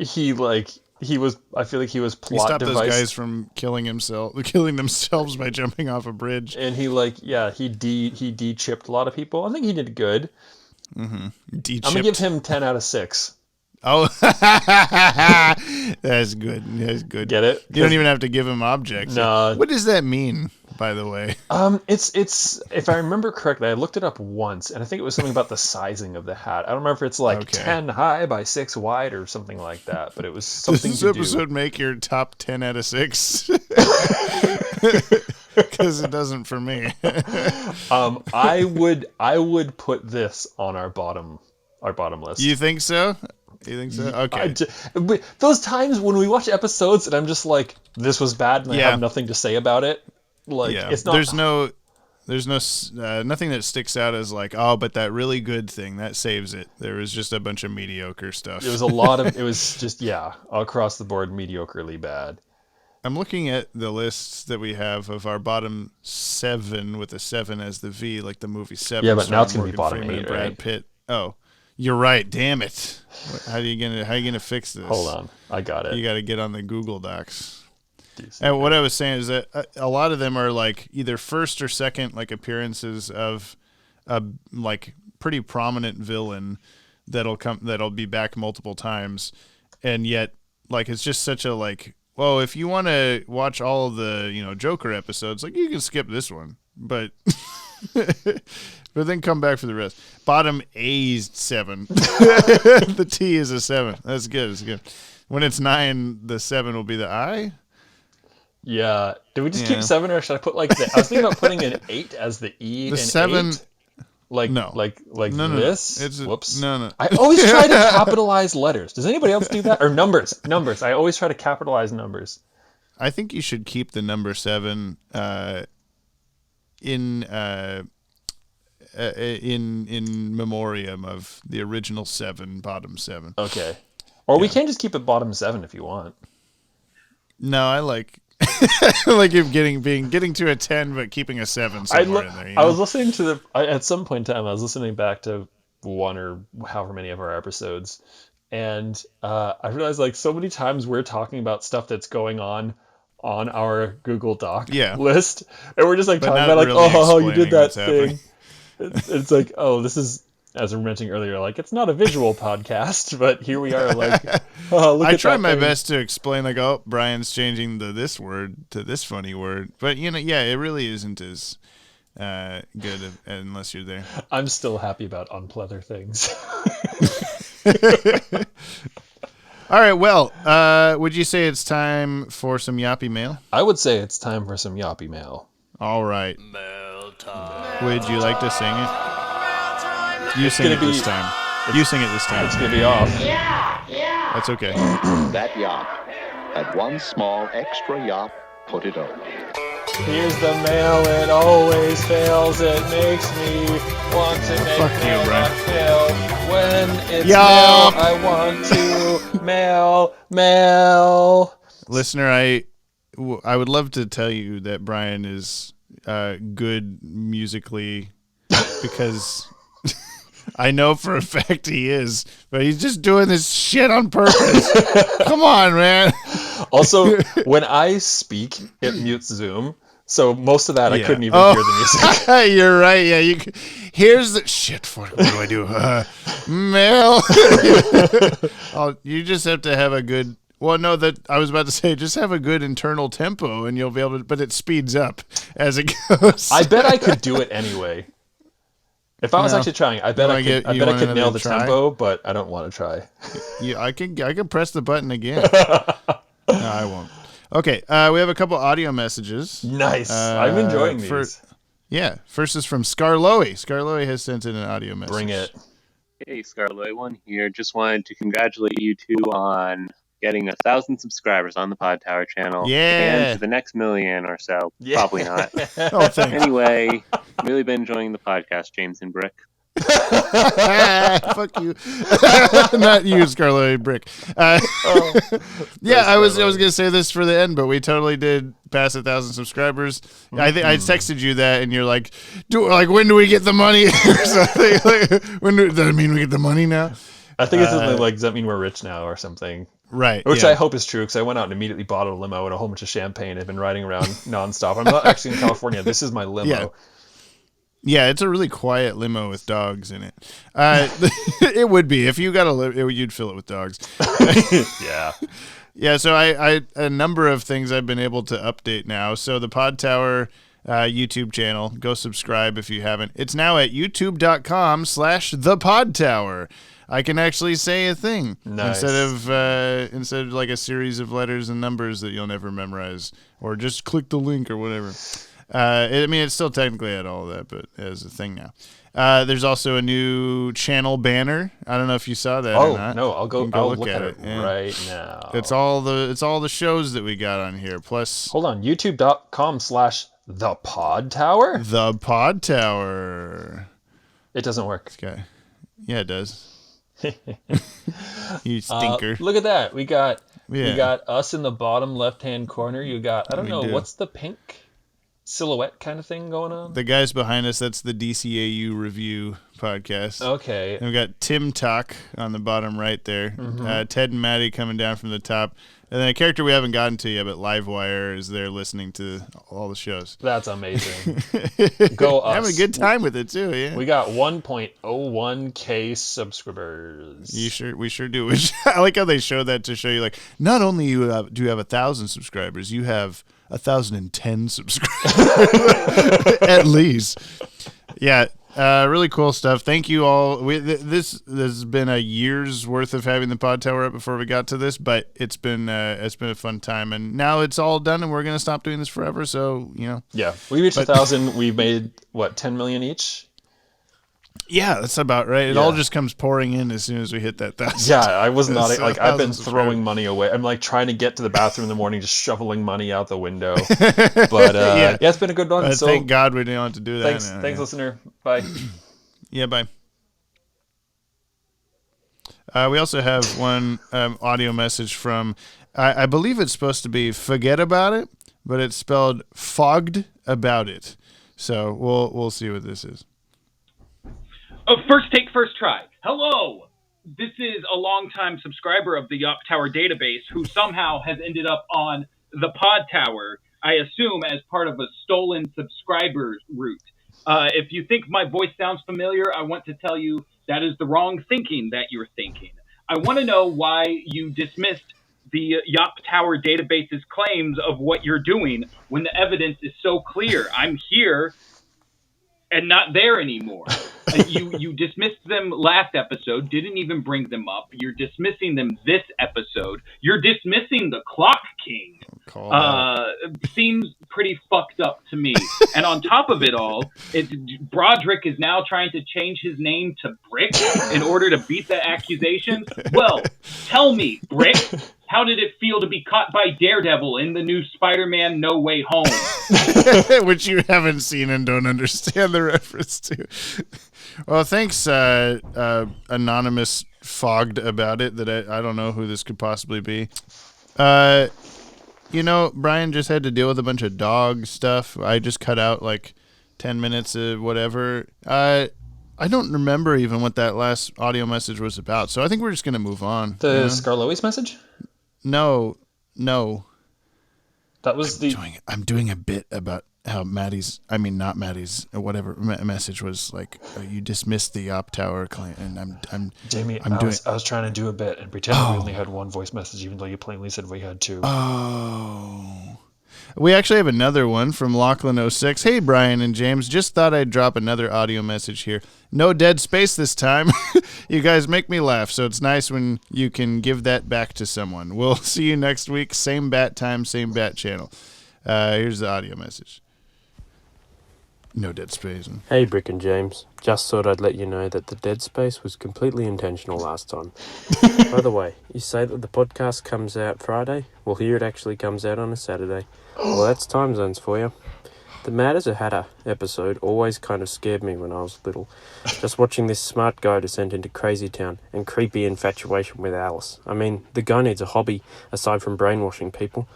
feel like he was plot He stopped device. those guys from killing themselves by jumping off a bridge. And he de-chipped a lot of people. I think he did good. Mm-hmm. I'm gonna give him 10 out of 6. Oh, that's good. That's good. Get it? You don't even have to give him objects. No. What does that mean, by the way? It's if I remember correctly, I looked it up once, and I think it was something about the sizing of the hat. I don't remember if it's like 10 high by 6 wide or something like that, but it was something. Does this episode make your top 10 out of 6? Because it doesn't for me. I would put this on our bottom list. You think so? You think so? Okay. Those times when we watch episodes and I'm just like, this was bad, and I have nothing to say about it. Like, it's not. There's nothing that sticks out as like, oh, but that really good thing that saves it. There was just a bunch of mediocre stuff. It was just across the board mediocrely bad. I'm looking at the lists that we have of our bottom 7 with a 7 as the V, like the movie 7. Yeah, but now it's gonna be bottom Freeman 8, and Brad right? Pitt. Oh, you're right. Damn it! How are you gonna fix this? Hold on, I got it. You got to get on the Google Docs. And what I was saying is that a lot of them are like either first or second like appearances of a like pretty prominent villain that'll be back multiple times, and yet like it's just such a like. Well, if you want to watch all of the, Joker episodes, like you can skip this one, but but then come back for the rest. Bottom A's 7. The T is a 7. That's good. That's good. When it's 9, the 7 will be the I. Yeah. Do we just keep 7, or should I put like I was thinking about putting an 8 as the E. The and 7. 8. Like this? Whoops. No. I always try to capitalize letters. Does anybody else do that? Or numbers. I always try to capitalize numbers. I think you should keep the number 7 in memoriam of the original 7, bottom 7. Okay. Or we can just keep it bottom 7 if you want. No, I like like him getting to a 10 but keeping a 7 somewhere in there. I was listening to at some point in time I was listening back to one or however many of our episodes, and I realized like so many times we're talking about stuff that's going on our Google Doc list, and we're just like talking about like, oh, you did that thing. It's like, oh, this is, as we were mentioning earlier, like it's not a visual podcast, but here we are, like, oh, look. I try my best to explain, like, oh, Brian's changing this word to this funny word, but it really isn't as good unless you're there. I'm still happy about unpleather things. All right, well, would you say it's time for some Yappie mail? I would say it's time for some Yappie mail. All right. Mail time. Would you like to sing it? You sing it this time. You sing it this time. It's going to be off. Yeah. That's okay. That yop. That one small extra yop put it over. Here's the mail, it always fails. It makes me want to make mail not fail. When it's mail, I want to mail. Listener, I would love to tell you that Brian is good musically because I know for a fact he is, but he's just doing this shit on purpose. Come on, man. Also, when I speak, it mutes Zoom. So most of that I couldn't even hear the music. You're right. Yeah, here's the shit. What do I do? Mail. You just have to have a good. Well, no, that I was about to say, just have a good internal tempo, and you'll be able to. But it speeds up as it goes. I bet I could do it anyway. If I was actually trying, I bet I could nail the tempo, but I don't want to try. Yeah, I can press the button again. No, I won't. Okay, we have a couple audio messages. Nice. I'm enjoying these. First is from Scarloey. Scarloey has sent in an audio message. Bring it. Hey, Scarloey1 here. Just wanted to congratulate you two on getting 1,000 subscribers on the Podtower channel. Yeah. And to the next million or so. Yeah. Probably not. Oh, thanks. Anyway, really been enjoying the podcast, James and Brick. Fuck you. Not you, Scarlet Brick. Yeah, I was gonna say this for the end, but we totally did pass 1,000 subscribers. I think I texted you that, and you're like, when do we get the money or something? Does that mean we get the money now? I think it's something like, does that mean we're rich now or something? Right. Which I hope is true, because I went out and immediately bought a limo and a whole bunch of champagne. I've been riding around nonstop. I'm not actually in California. This is my limo. Yeah, it's a really quiet limo with dogs in it. It would be. If you got a limo, you'd fill it with dogs. Yeah. Yeah, so I a number of things I've been able to update now. So the Podtower YouTube channel, go subscribe if you haven't. It's now at youtube.com/thepodtower. I can actually say a thing instead of like a series of letters and numbers that you'll never memorize, or just click the link or whatever. I mean, it's still technically at all of that, but as a thing now. There's also a new channel banner. I don't know if you saw that or not. No, I'll look at it right now. It's all the shows that we got on here. Plus, hold on, youtube.com/thepodtower. The Podtower. It doesn't work. Okay. Yeah, it does. You stinker. Look at that. We got us in the bottom left-hand corner. You got, I don't know, what's the pink silhouette kind of thing going on? The guys behind us, that's the DCAU review podcast. Okay. And we got Tim Talk on the bottom right there. Mm-hmm. Ted and Maddie coming down from the top. And then a character we haven't gotten to yet, but Livewire is there listening to all the shows. That's amazing. Go us. Having a good time with it too, yeah. We got 1.01k subscribers. We sure do. I like how they show that to show you, like, not only do you have 1,000 subscribers, you have 1,010 subscribers at least. Yeah. Really cool stuff. Thank you all. This has been a year's worth of having the Podtower up before we got to this, but it's been a fun time, and now it's all done, and we're gonna stop doing this forever. So yeah, we reached 1,000. We made what 10 million each. Yeah, that's about right. It all just comes pouring in as soon as we hit that 1,000. Yeah, I was not like I've been throwing money away. I'm like trying to get to the bathroom in the morning, just shoveling money out the window. But yeah, it's been a good one. So thank God we didn't have to do that. Thanks, listener. Bye. Yeah, bye. We also have one audio message from I believe it's supposed to be "forget about it," but it's spelled "fogged about it." So we'll see what this is. Oh, first take, first try. Hello! This is a longtime subscriber of the YOPPIE database who somehow has ended up on the Podtower, I assume as part of a stolen subscriber route. If you think my voice sounds familiar, I want to tell you that is the wrong thinking that you're thinking. I want to know why you dismissed the YOPPIE database's claims of what you're doing when the evidence is so clear. I'm here and not there anymore. You dismissed them last episode, didn't even bring them up. You're dismissing them this episode. You're dismissing the Clock King. Seems pretty fucked up to me. And on top of it all, Broderick is now trying to change his name to Brick in order to beat the accusations. Well, tell me, Brick, how did it feel to be caught by Daredevil in the new Spider-Man No Way Home? Which you haven't seen and don't understand the reference to. Well, thanks, anonymous fogged about it, that I don't know who this could possibly be. Brian just had to deal with a bunch of dog stuff. I just cut out like 10 minutes of whatever. I don't remember even what that last audio message was about, so I think we're just going to move on. The Scarlois message? No. That was I'm doing a bit about not Maddie's, whatever message was like, you dismissed the YOPPIE claim, and I'm Jamie, I was trying to do a bit and pretend we only had one voice message, even though you plainly said we had two. Oh. We actually have another one from Lachlan06. Hey, Brian and James. Just thought I'd drop another audio message here. No dead space this time. You guys make me laugh, so it's nice when you can give that back to someone. We'll see you next week. Same bat time, same bat channel. Here's the audio message. No dead space. Hey, Brick and James. Just thought I'd let you know that the dead space was completely intentional last time. By the way, you say that the podcast comes out Friday? Well, here it actually comes out on a Saturday. Well, that's time zones for you. The Mad as a Hatter episode always kind of scared me when I was little. Just watching this smart guy descend into crazy town and creepy infatuation with Alice. I mean, the guy needs a hobby aside from brainwashing people.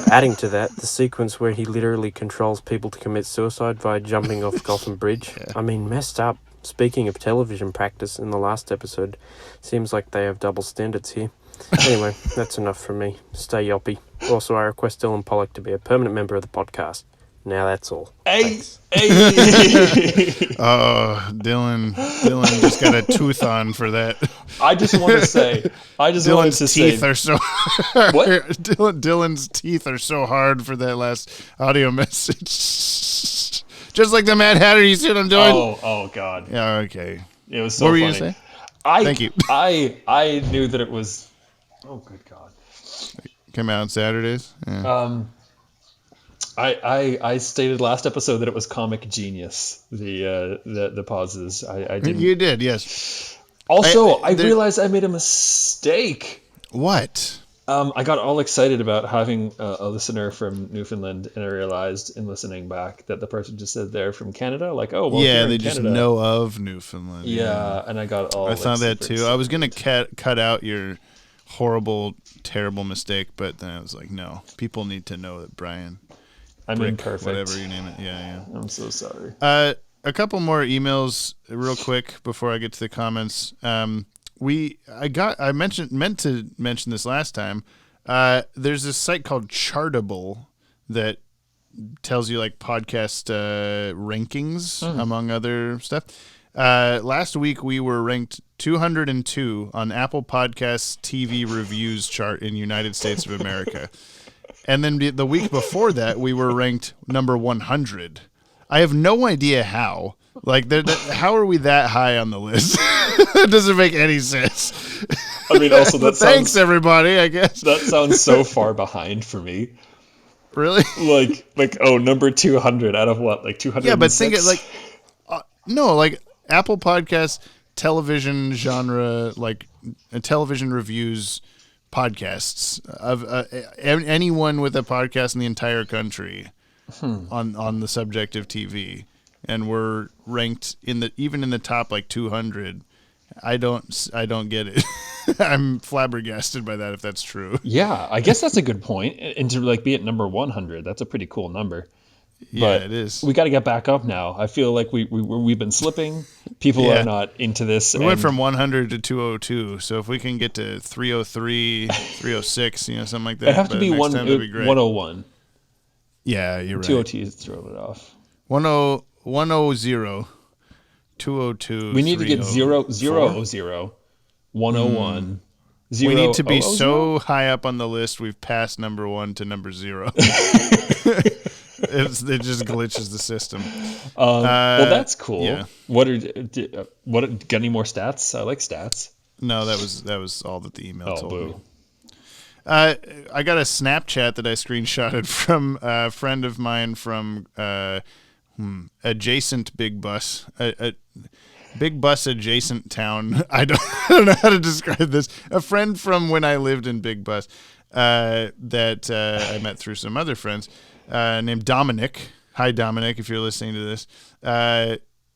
Adding to that, the sequence where he literally controls people to commit suicide via jumping off Gotham Bridge. I mean, messed up. Speaking of television practice in the last episode, seems like they have double standards here. Anyway, that's enough from me. Stay yoppie. Also, I request Dylan Pollock to be a permanent member of the podcast. Now that's all. Hey! Oh, Dylan just got a tooth on for that. I just want to say, Dylan's teeth are so hard. What? Dylan's teeth are so hard for that last audio message. Just like the Mad Hatter, you see what I'm doing? Oh God. Yeah, okay. It was so what were funny. you going to say? Thank you. I knew that it was. Oh, good God. Came out on Saturdays? Yeah. I stated last episode that it was Comic Genius. The pauses. I didn't. You did, yes. Also, I realized I made a mistake. What? I got all excited about having a listener from Newfoundland, and I realized in listening back that the person just said they're from Canada. Like, oh, well, yeah, they just know of Newfoundland. Yeah, and I got all. I thought that too. excited. I was gonna cut out your horrible, terrible mistake, but then I was like, no, people need to know that Brian. I mean, perfect. Whatever you name it. Yeah. I'm so sorry. A couple more emails real quick before I get to the comments. I meant to mention this last time. There's this site called Chartable that tells you like podcast rankings among other stuff. Last week we were ranked 202 on Apple Podcasts TV reviews chart in United States of America. And then the week before that, we were ranked number 100. I have no idea how. Like, how are we that high on the list? That doesn't make any sense. I mean, also thanks everybody. I guess that sounds so far behind for me. Really? Like number 200 out of what? Like 200. Yeah, but think it like no, like Apple Podcasts television genre, like television reviews. Podcasts of anyone with a podcast in the entire country on the subject of TV, and we're ranked even in the top like 200. I don't get it. I'm flabbergasted by that if that's true. Yeah, I guess that's a good point. And to like be at number 100, that's a pretty cool number. Yeah, but it is. We got to get back up now. I feel like we've been slipping. People are not into this. We went from 100 to 202. So if we can get to 303, 306, something like that. It'd have to be 101. Yeah, you're right. 202 is throwing it off. 100, 202. We need to get 000, 101. We need to be so high up on the list we've passed number 1 to number 0. It just glitches the system. Well, that's cool. Yeah. What got any more stats? I like stats. No, that was all that the email told me. Boo. I got a Snapchat that I screenshotted from a friend of mine from adjacent Big Bus, a Big Bus adjacent town. I don't know how to describe this. A friend from when I lived in Big Bus that I met through some other friends. Named Dominic. Hi, Dominic, if you're listening to this.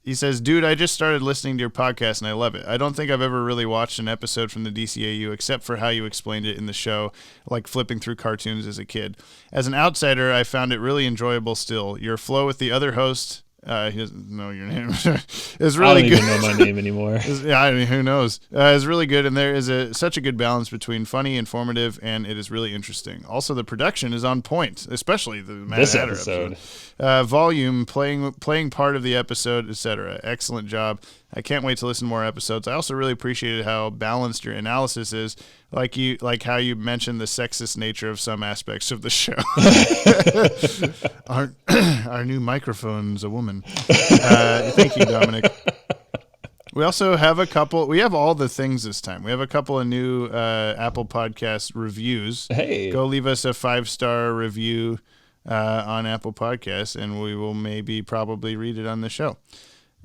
He says, dude, I just started listening to your podcast and I love it. I don't think I've ever really watched an episode from the DCAU except for how you explained it in the show, like flipping through cartoons as a kid. As an outsider, I found it really enjoyable still. Your flow with the other hosts He doesn't know your name. It's really I don't good. even know my name anymore. Yeah, I mean, who knows? It's really good, and there is such a good balance between funny, informative, and it is really interesting. Also, the production is on point, especially the Mad This Hatter episode. Volume, playing part of the episode, etc. Excellent job. I can't wait to listen to more episodes. I also really appreciated how balanced your analysis is, like how you mentioned the sexist nature of some aspects of the show. Our new microphone's a woman. Thank you, Dominic. We also have we have all the things this time. We have a couple of new Apple Podcast reviews. Hey. Go leave us a 5-star review on Apple Podcasts, and we will probably read it on the show.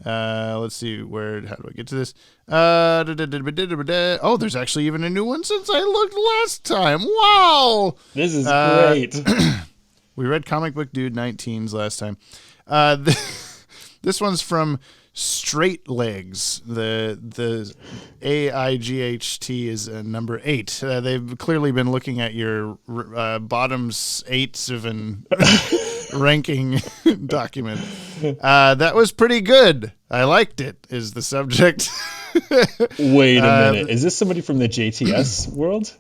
Let's see, how do I get to this? Oh, there's actually even a new one since I looked last time. Wow! This is great. We read Comic Book Dude 19s last time. This one's from Straight Legs. The AIGHT is number 8. They've clearly been looking at your bottoms 8s of an ranking document. That was pretty good. I liked it, is the subject. Wait a minute. Is this somebody from the JTS world?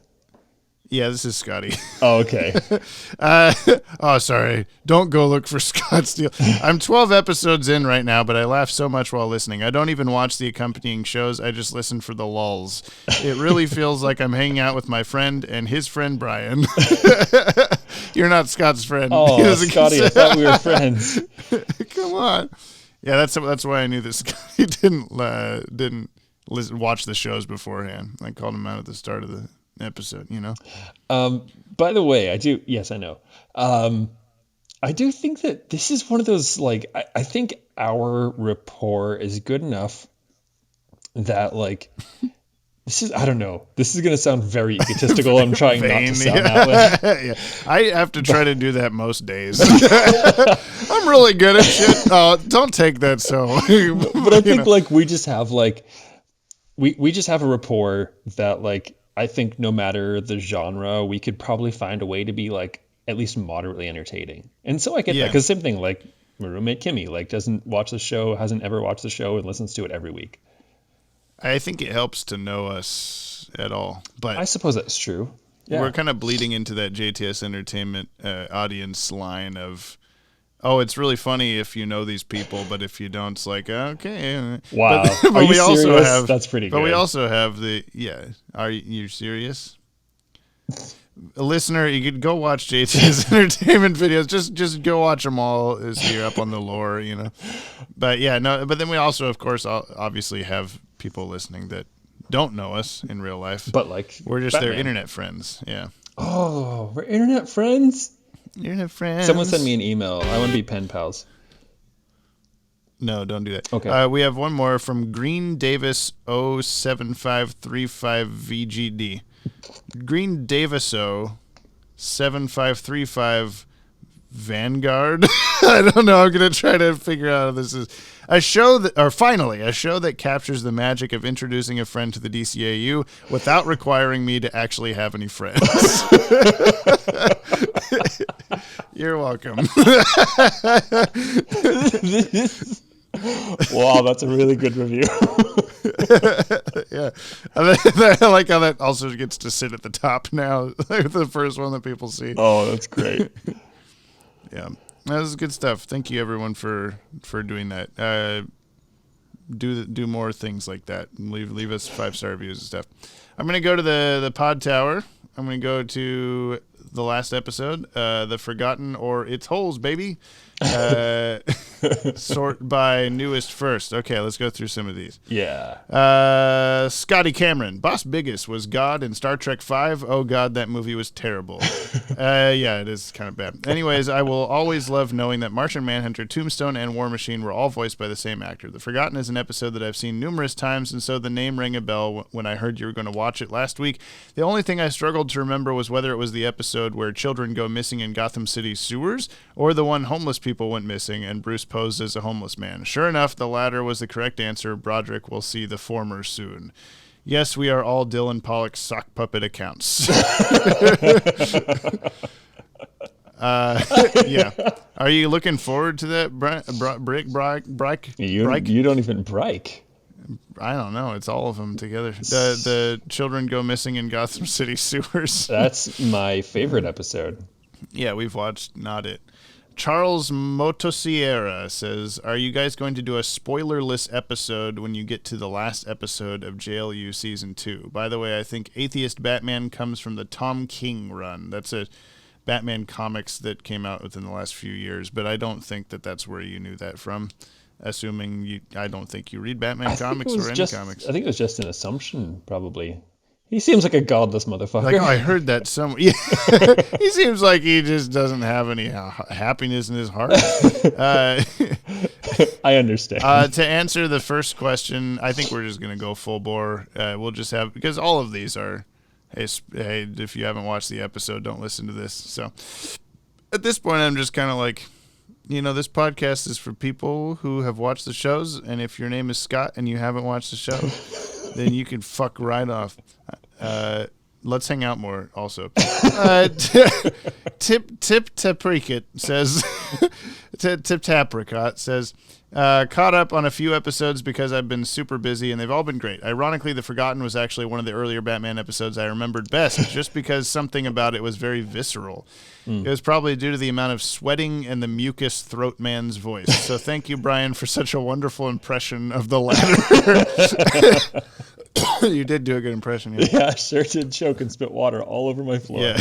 Yeah, this is Scotty. Oh, okay. Sorry. Don't go look for Scott Steele. I'm 12 episodes in right now, but I laugh so much while listening. I don't even watch the accompanying shows. I just listen for the lulls. It really feels like I'm hanging out with my friend and his friend, Brian. You're not Scott's friend. Oh, Scotty, I thought we were friends. Come on. Yeah, that's why I knew that Scotty didn't watch the shows beforehand. I called him out at the start of the episode, By the way, I do. Yes, I know. I do think that this is one of those, like, I think our rapport is good enough that, like, this is, I don't know. This is going to sound very egotistical. I'm trying not to sound that way. Yeah. I have to try to do that most days. I'm really good at shit. Oh, don't take that so. But I think, like, we just have, like, we just have a rapport that, like, I think no matter the genre, we could probably find a way to be, like, at least moderately entertaining. And so I get that, because same thing, like, my roommate Kimmy, like, doesn't watch the show, hasn't ever watched the show, and listens to it every week. I think it helps to know us at all. But I suppose that's true. Yeah. We're kind of bleeding into that JTS Entertainment audience line of, oh, it's really funny if you know these people, but if you don't, it's like, okay. Wow. But Are you we serious? also have, that's pretty good. But we also have are you serious? Listener, you could go watch JT's Entertainment videos. Just go watch them all so you're up on the lore, But yeah, no. But then we also, of course, obviously have people listening that don't know us in real life. But like, we're just Batman. their internet friends. Yeah. Oh, we're internet friends? Internet friends. Someone send me an email. I want to be pen pals. No, don't do that. Okay. We have one more from Green Davis 07535 VGD. Green Davis 07535 Vanguard. I don't know. I'm going to try to figure out how this is. A show that captures the magic of introducing a friend to the DCAU without requiring me to actually have any friends. You're welcome. Wow, that's a really good review. Yeah. I like how that also gets to sit at the top now. The first one that people see. Oh, that's great. Yeah. That was good stuff. Thank you, everyone, for doing that. Do more things like that. Leave us 5-star reviews and stuff. I'm going to go to the Pod Tower. I'm going to go to the last episode, The Forgotten or Its Holes, baby. Sort by newest first. Okay, let's go through some of these. Yeah. Scotty Cameron. Boss Biggest was God in Star Trek V. Oh, God, that movie was terrible. Yeah, it is kind of bad. Anyways, I will always love knowing that Martian Manhunter, Tombstone, and War Machine were all voiced by the same actor. The Forgotten is an episode that I've seen numerous times, and so the name rang a bell when I heard you were going to watch it last week. The only thing I struggled to remember was whether it was the episode where children go missing in Gotham City sewers, or the one homeless people went missing and Bruce posed as a homeless man. Sure enough, the latter was the correct answer. Broderick will see the former soon. Yes, we are all Dylan Pollock's sock puppet accounts. Yeah. Are you looking forward to that, Brick? You don't even break. I don't know. It's all of them together. The children go missing in Gotham City sewers. That's my favorite episode. Yeah, we've watched Not It. Charles Motosierra says, are you guys going to do a spoilerless episode when you get to the last episode of JLU Season 2? By the way, I think Atheist Batman comes from the Tom King run. That's a Batman comics that came out within the last few years, but I don't think that that's where you knew that from. Assuming I don't think you read Batman comics or any comics. I think it was just an assumption, probably. He seems like a godless motherfucker. Like, I heard that somewhere. Yeah. He seems like he just doesn't have any happiness in his heart. I understand. To answer the first question, I think we're just going to go full bore. We'll just have, because all of these are, hey, if you haven't watched the episode, don't listen to this. So at this point, I'm just kind of like, this podcast is for people who have watched the shows. And if your name is Scott and you haven't watched the show, then you can fuck right off. Let's hang out more also. Tip Tapricot says, Tip Tapricot says, caught up on a few episodes because I've been super busy and they've all been great. Ironically, The Forgotten was actually one of the earlier Batman episodes I remembered best just because something about it was very visceral. It was probably due to the amount of sweating and the mucus throat man's voice. So thank you, Brian, for such a wonderful impression of the latter. You did do a good impression. Yeah, I sure did choke and spit water all over my floor. Yeah.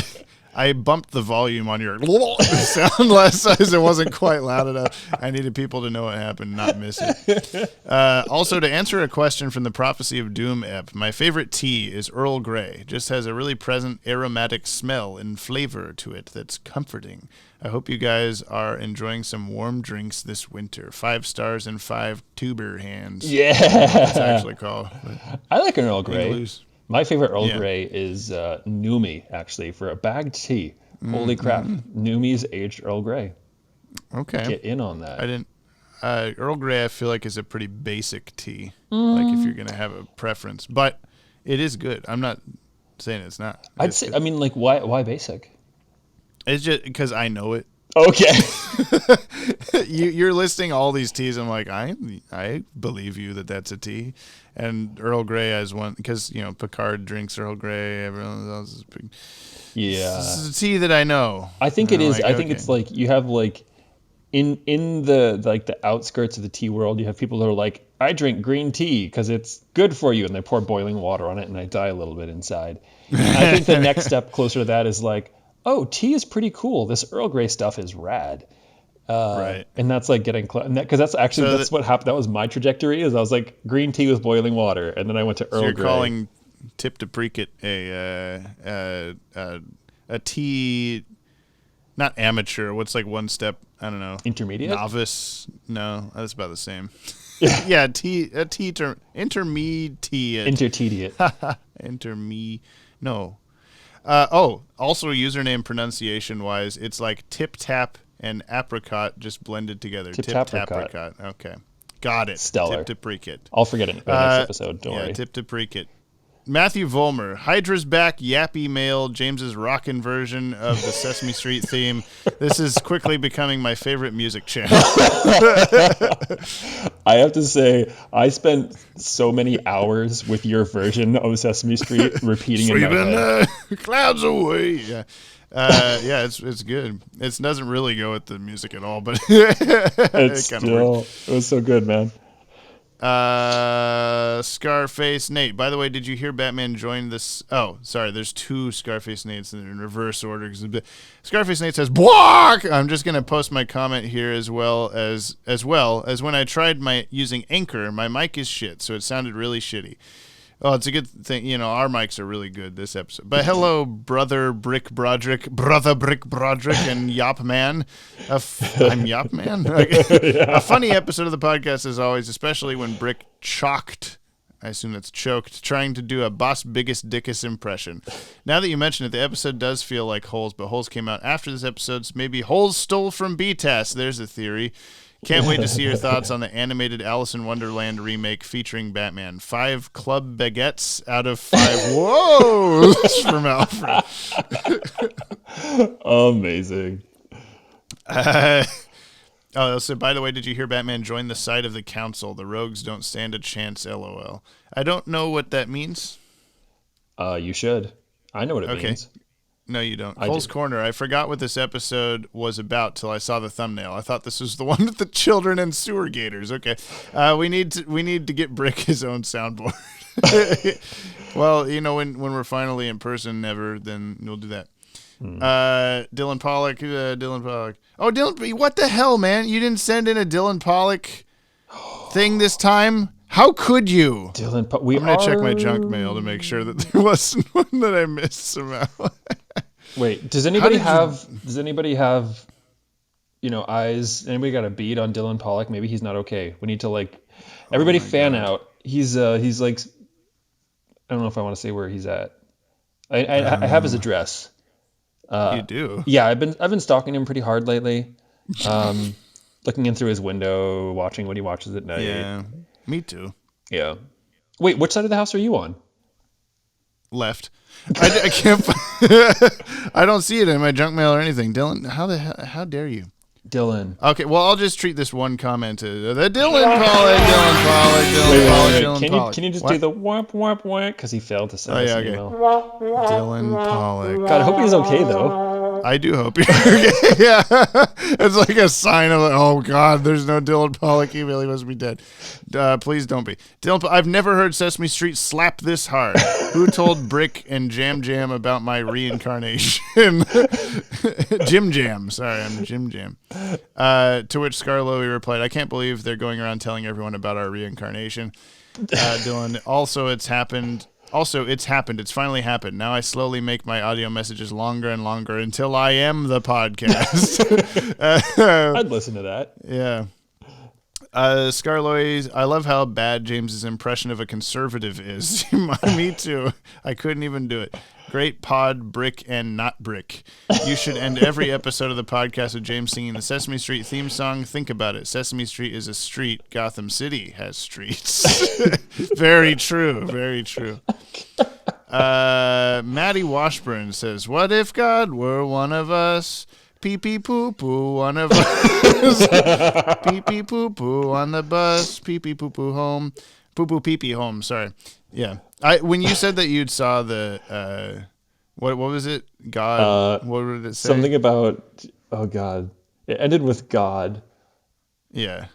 I bumped the volume on your sound last size. It wasn't quite loud enough. I needed people to know what happened, not miss it. Also, to answer a question from the Prophecy of Doom ep, my favorite tea is Earl Grey. Just has a really pleasant aromatic smell and flavor to it that's comforting. I hope you guys are enjoying some warm drinks this winter. 5 stars and 5 tuber hands. Yeah. It's actually called. I like an Earl Grey. My favorite Earl Grey is Noomi, actually, for a bagged tea. Holy crap. Noomi's aged Earl Grey. Okay. Get in on that. I didn't. Earl Grey, I feel like, is a pretty basic tea. Like, if you're going to have a preference. But it is good. I'm not saying it's not. I'd say, good. I mean, like, why basic? It's just because I know it. Okay. You're listing all these teas. I'm like, I believe you that that's a tea. And Earl Grey as one, because, Picard drinks Earl Grey. Everyone else is big. Yeah. This is a tea that I know. I think it is. Like, I think it's like, you have like, in the outskirts of the tea world, you have people that are like, I drink green tea because it's good for you. And they pour boiling water on it and I die a little bit inside. I think the next step closer to that is like, oh, tea is pretty cool. This Earl Grey stuff is rad. Right. And that's like getting close. Because that's actually, that's what happened. That was my trajectory, is I was like, green tea with boiling water. And then I went to Earl Grey. You're calling Tip to Precate a tea, not amateur. What's like one step, I don't know. Intermediate? Novice. No, that's about the same. Yeah, intermediate. Intermediate. No. Also username pronunciation wise, it's like Tip Tap and Apricot just blended together. Tip Apricot. Okay. Got it. Stellar. Tip to Precate. I'll forget it by the next episode. Don't worry. Tip to Precate. Matthew Volmer, Hydra's back, Yappie mail, James's rockin' version of the Sesame Street theme. This is quickly becoming my favorite music channel. I have to say, I spent so many hours with your version of Sesame Street repeating in my head. Clouds away. Yeah. It's good. It doesn't really go with the music at all, but it was so good, man. Scarface Nate. By the way, did you hear Batman join this? Oh, sorry. There's 2 Scarface Nates in reverse order. Scarface Nate says, "Block." I'm just gonna post my comment here as well as when I tried using Anchor. My mic is shit, so it sounded really shitty. Oh, it's a good thing. Our mics are really good this episode. But hello, Brother Brick Broderick, and Yop Man. I'm Yop Man. A funny episode of the podcast as always, especially when Brick chalked, I assume that's choked, trying to do a Boss Biggest Dickus impression. Now that you mention it, the episode does feel like Holes, but Holes came out after this episode, so maybe Holes stole from BTAS. There's a theory. Can't wait to see your thoughts on the animated Alice in Wonderland remake featuring Batman. 5 club baguettes out of 5. Whoa! From Alfred. Amazing. Oh, so by the way, did you hear Batman join the side of the council? The rogues don't stand a chance, LOL. I don't know what that means. You should. I know what it means. No, you don't. I Cole's do. Corner. I forgot what this episode was about till I saw the thumbnail. I thought this was the one with the children and sewer gators. Okay, we need to get Brick his own soundboard. Well, when we're finally in person, then we'll do that. Dylan Pollock. Dylan Pollock. Oh, Dylan, what the hell, man? You didn't send in a Dylan Pollock thing this time? How could you? Dylan, I'm going to check my junk mail to make sure that there wasn't one that I missed somehow. Wait, does anybody have eyes? Anybody got a bead on Dylan Pollock? Maybe he's not okay. We need to everybody fan out. He's like, I don't know if I want to say where he's at. I have his address. You do? Yeah, I've been stalking him pretty hard lately. Looking in through his window, watching what he watches at night. Yeah, me too. Yeah. Wait, which side of the house are you on? Left. I can't. I don't see it in my junk mail or anything. Dylan, how dare you? Dylan. Okay, well, I'll just treat this one comment as the Dylan Pollock. Can you just do the whomp whomp whomp? Because he failed to send us an email. Dylan Pollock. God, I hope he's okay though. I do hope you're okay. Yeah, it's like a sign of oh God, there's no Dylan Pollock email. He must be dead. Please don't be. I've never heard Sesame Street slap this hard. Who told Brick and Jam Jam about my reincarnation? Jim Jam. Sorry, I'm Jim Jam. To which Scarlowy replied, I can't believe they're going around telling everyone about our reincarnation. Dylan, it's happened. It's finally happened. Now I slowly make my audio messages longer and longer until I am the podcast. I'd listen to that. Yeah. Scarloy, I love how bad James's impression of a conservative is. Me too. I couldn't even do it. Great pod, Brick, and not Brick. You should end every episode of the podcast with James singing the Sesame Street theme song. Think about it. Sesame Street is a street. Gotham City has streets. Very true. Very true. Maddie Washburn says, what if God were one of us? Pee pee poo poo, one of us. Pee pee poo poo on the bus. Pee pee poo poo home. Poo poo pee pee home. Sorry. Yeah. When you said that you'd saw the what was it? God. What did it say? Something about God. It ended with God. Yeah.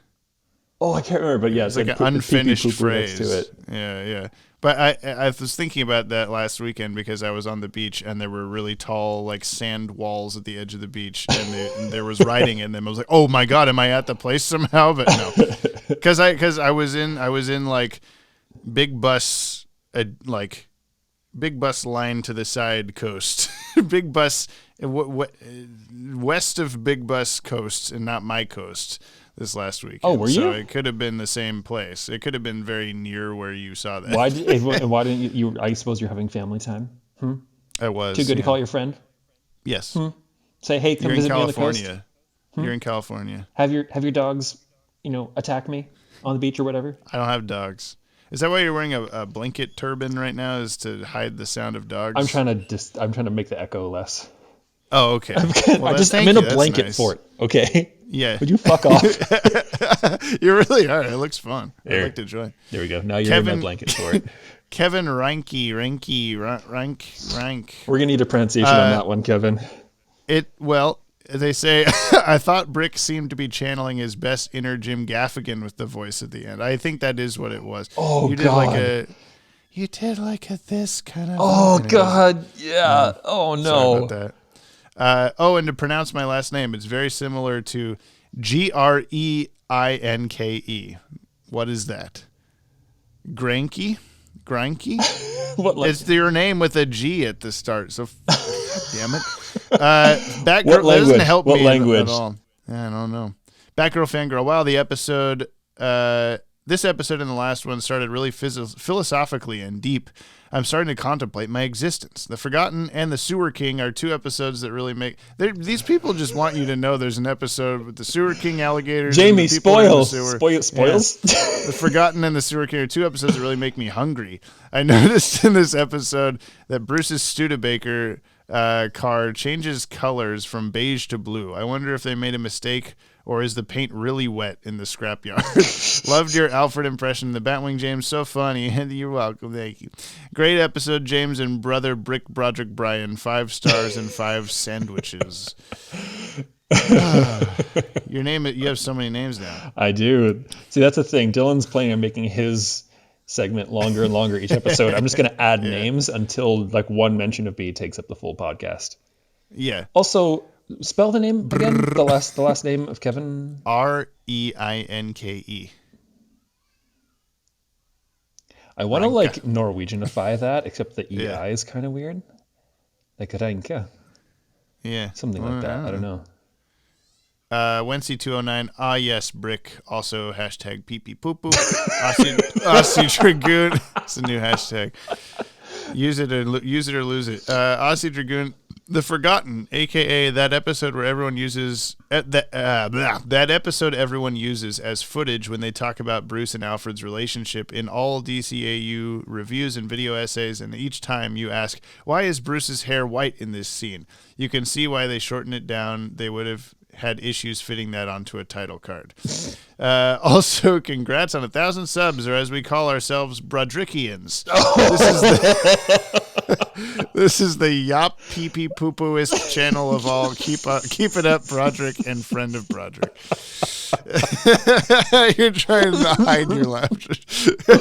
Oh, I can't remember, but yeah, it's like an unfinished phrase next to it. Yeah. But I was thinking about that last weekend because I was on the beach and there were really tall sand walls at the edge of the beach and there was writing in them. I was like, oh my God, am I at the place somehow? But no, because I was in big bus line to the side coast, big bus west of big bus coast and not my coast. This last week. Oh, were you? So it could have been the same place. It could have been very near where you saw that. Why didn't you? I suppose you're having family time. I was. Too good to call your friend? Yes. Say, hey, come visit me on the coast. You're in California. Have your dogs, attack me on the beach or whatever? I don't have dogs. Is that why you're wearing a blanket turban right now? Is to hide the sound of dogs? I'm trying to make the echo less. Oh, okay. I'm in a blanket fort. Okay. Yeah. Would you fuck off? You really are. It looks fun. I'd like to join. There we go. Now you're in my blanket fort. Kevin Rank. We're gonna need a pronunciation on that one, Kevin. They say I thought Brick seemed to be channeling his best inner Jim Gaffigan with the voice at the end. I think that is what it was. Oh, you did God. You did this kind of. Oh God, yeah. Oh no. Sorry about that. And to pronounce my last name, it's very similar to Greinke. What is that? Granky? It's your name with a G at the start. So, God damn it. Batgirl, what language? That doesn't help what me language? At all. I don't know. Batgirl Fangirl. Wow, the episode. This episode and the last one started really philosophically and deep. I'm starting to contemplate my existence. The Forgotten and the Sewer King are two episodes that really make... These people just want you to know there's an episode with the Sewer King alligators. Jamie, spoils. Spoils? Yeah. The Forgotten and the Sewer King are two episodes that really make me hungry. I noticed in this episode that Bruce's Studebaker car changes colors from beige to blue. I wonder if they made a mistake Or is the paint really wet in the scrapyard? Loved your Alfred impression. The Batwing, James. So funny. And you're welcome. Thank you. Great episode, James and brother Brick Broderick Bryan. 5 stars and 5 sandwiches. Your name. You have so many names now. I do. See, that's the thing. Dylan's planning on making his segment longer and longer each episode. I'm just going to add names until like one mention of me takes up the full podcast. Yeah. Also, spell the name again. The last name of Kevin. Reinke. I want to like Norwegianify that, except the EI is kind of weird. Like Reinke. Yeah. Something like that. I don't know. Wency209, yes, Brick. Also, hashtag pee-pee-poo-poo. Aussie Dragoon. It's a new hashtag. Use it or lose it. Aussie Dragoon, The Forgotten, a.k.a. that episode where everyone uses... that episode everyone uses as footage when they talk about Bruce and Alfred's relationship in all DCAU reviews and video essays, and each time you ask, why is Bruce's hair white in this scene? You can see why they shortened it down. They would have had issues fitting that onto a title card. Also, congrats on 1,000 subs, or as we call ourselves, Brodrickians. This is the Yop Pee Pee Poo Pooist channel of all. Keep it up, Broderick and friend of Broderick. You're trying to hide your laughter.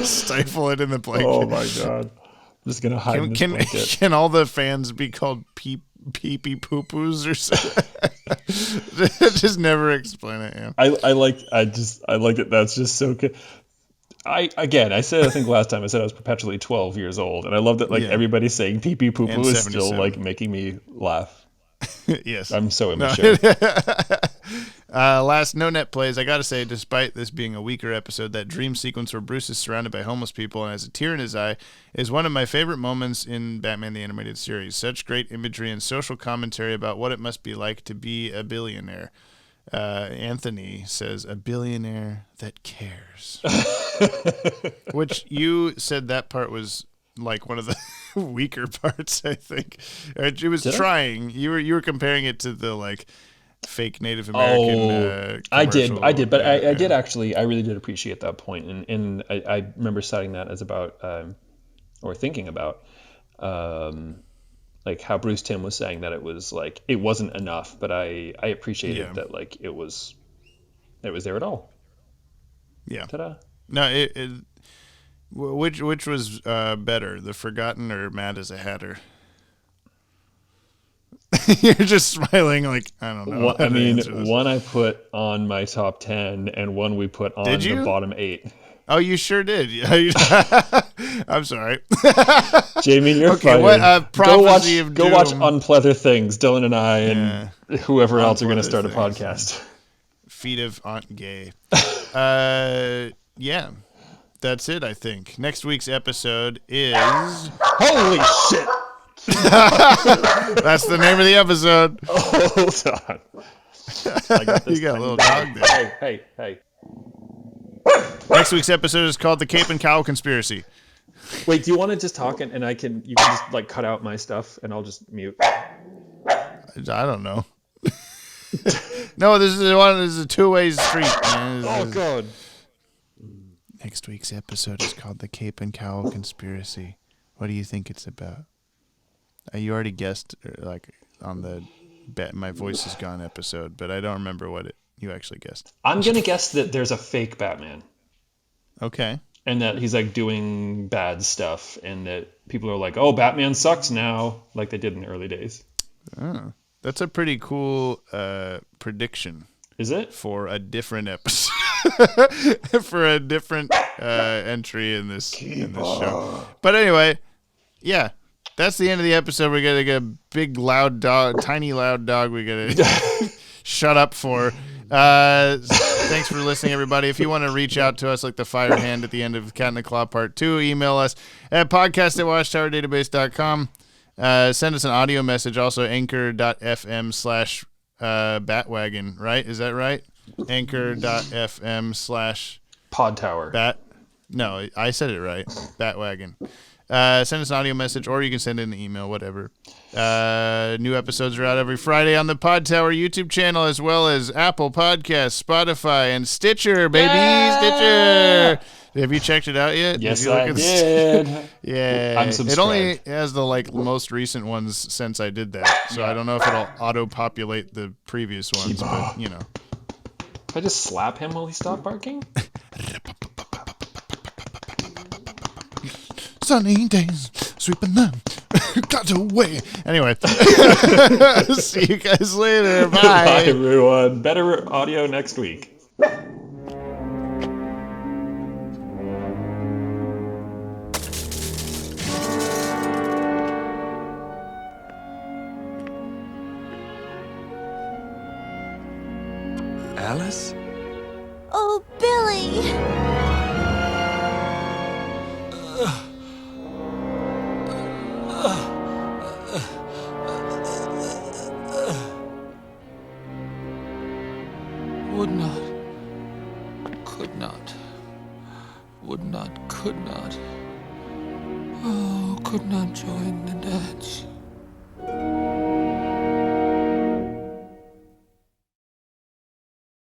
Stifle it in the blanket. Oh my god. I'm just gonna hide in this blanket. Can all the fans be called pee pee poo poos or something? Just never explain it. Yeah. I like it. That's just so good. I said, I think last time I said I was perpetually 12 years old, and I love that everybody saying pee pee poo poo is still like making me laugh. Yes. I'm so immature. Last no net plays. I gotta say, despite this being a weaker episode, that dream sequence where Bruce is surrounded by homeless people and has a tear in his eye is one of my favorite moments in Batman the Animated Series. Such great imagery and social commentary about what it must be like to be a billionaire. Anthony says, a billionaire that cares. Which you said that part was like one of the weaker parts, I think. It was trying. You were comparing it to the like fake Native American. I did, but I did actually. I really did appreciate that point, and I remember citing that as about or thinking about like how Bruce Timm was saying that it was like it wasn't enough, but I appreciated that like it was there at all. Yeah. Ta-da. No, which was better, The Forgotten or Mad as a Hatter? You're just smiling like, I don't know. I mean, one I put on my top 10 and one we put on the bottom 8. Oh, you sure did. I'm sorry. Jamie, you're fired. Go watch Unpleather Things. Dylan and I and whoever else are going to start a podcast. Feet of Aunt Gay. Yeah. That's it, I think. Next week's episode is... Holy shit! That's the name of the episode. Oh, hold on. I got this. You got a little dog there. Hey. Next week's episode is called The Cape and Cowl Conspiracy. Wait, do you want to just talk and you can just like cut out my stuff and I'll just mute? I don't know. No, this is a two-way street, man. Oh, God. Next week's episode is called The Cape and Cowl Conspiracy. What do you think it's about? You already guessed, like, on the My Voice Is Gone episode, but I don't remember what you actually guessed. I'm going to guess that there's a fake Batman. Okay. And that he's, like, doing bad stuff, and that people are like, oh, Batman sucks now, like they did in the early days. Oh, that's a pretty cool prediction. Is it? For a different episode. For a different entry in this show. But anyway, yeah. That's the end of the episode. We're going to get a big, loud dog, tiny, loud dog we got to shut up for. Thanks for listening, everybody. If you want to reach out to us like the fire hand at the end of Cat in the Claw Part 2, email us at podcast@watchtowerdatabase.com. Send us an audio message, also anchor.fm/Bat-Wagon, right? Is that right? Anchor.fm/Podtower. No, I said it right. Bat-Wagon. send us an audio message, or you can send in an email, whatever. New episodes are out every Friday on the Podtower YouTube channel, as well as Apple Podcasts, Spotify, and Stitcher, baby. Stitcher. Have you checked it out yet? Yes, I did. Yeah. I'm subscribed. It only has the most recent ones since I did that, so I don't know if it'll auto-populate the previous ones, but you know. If I just slap him, will he stop barking? Sunny days, sweeping them, got away. Anyway, see you guys later. Bye. Bye, everyone. Better audio next week. Alice? Oh, Billy! Would not, could not, would not, could not. Oh, could not join the dance.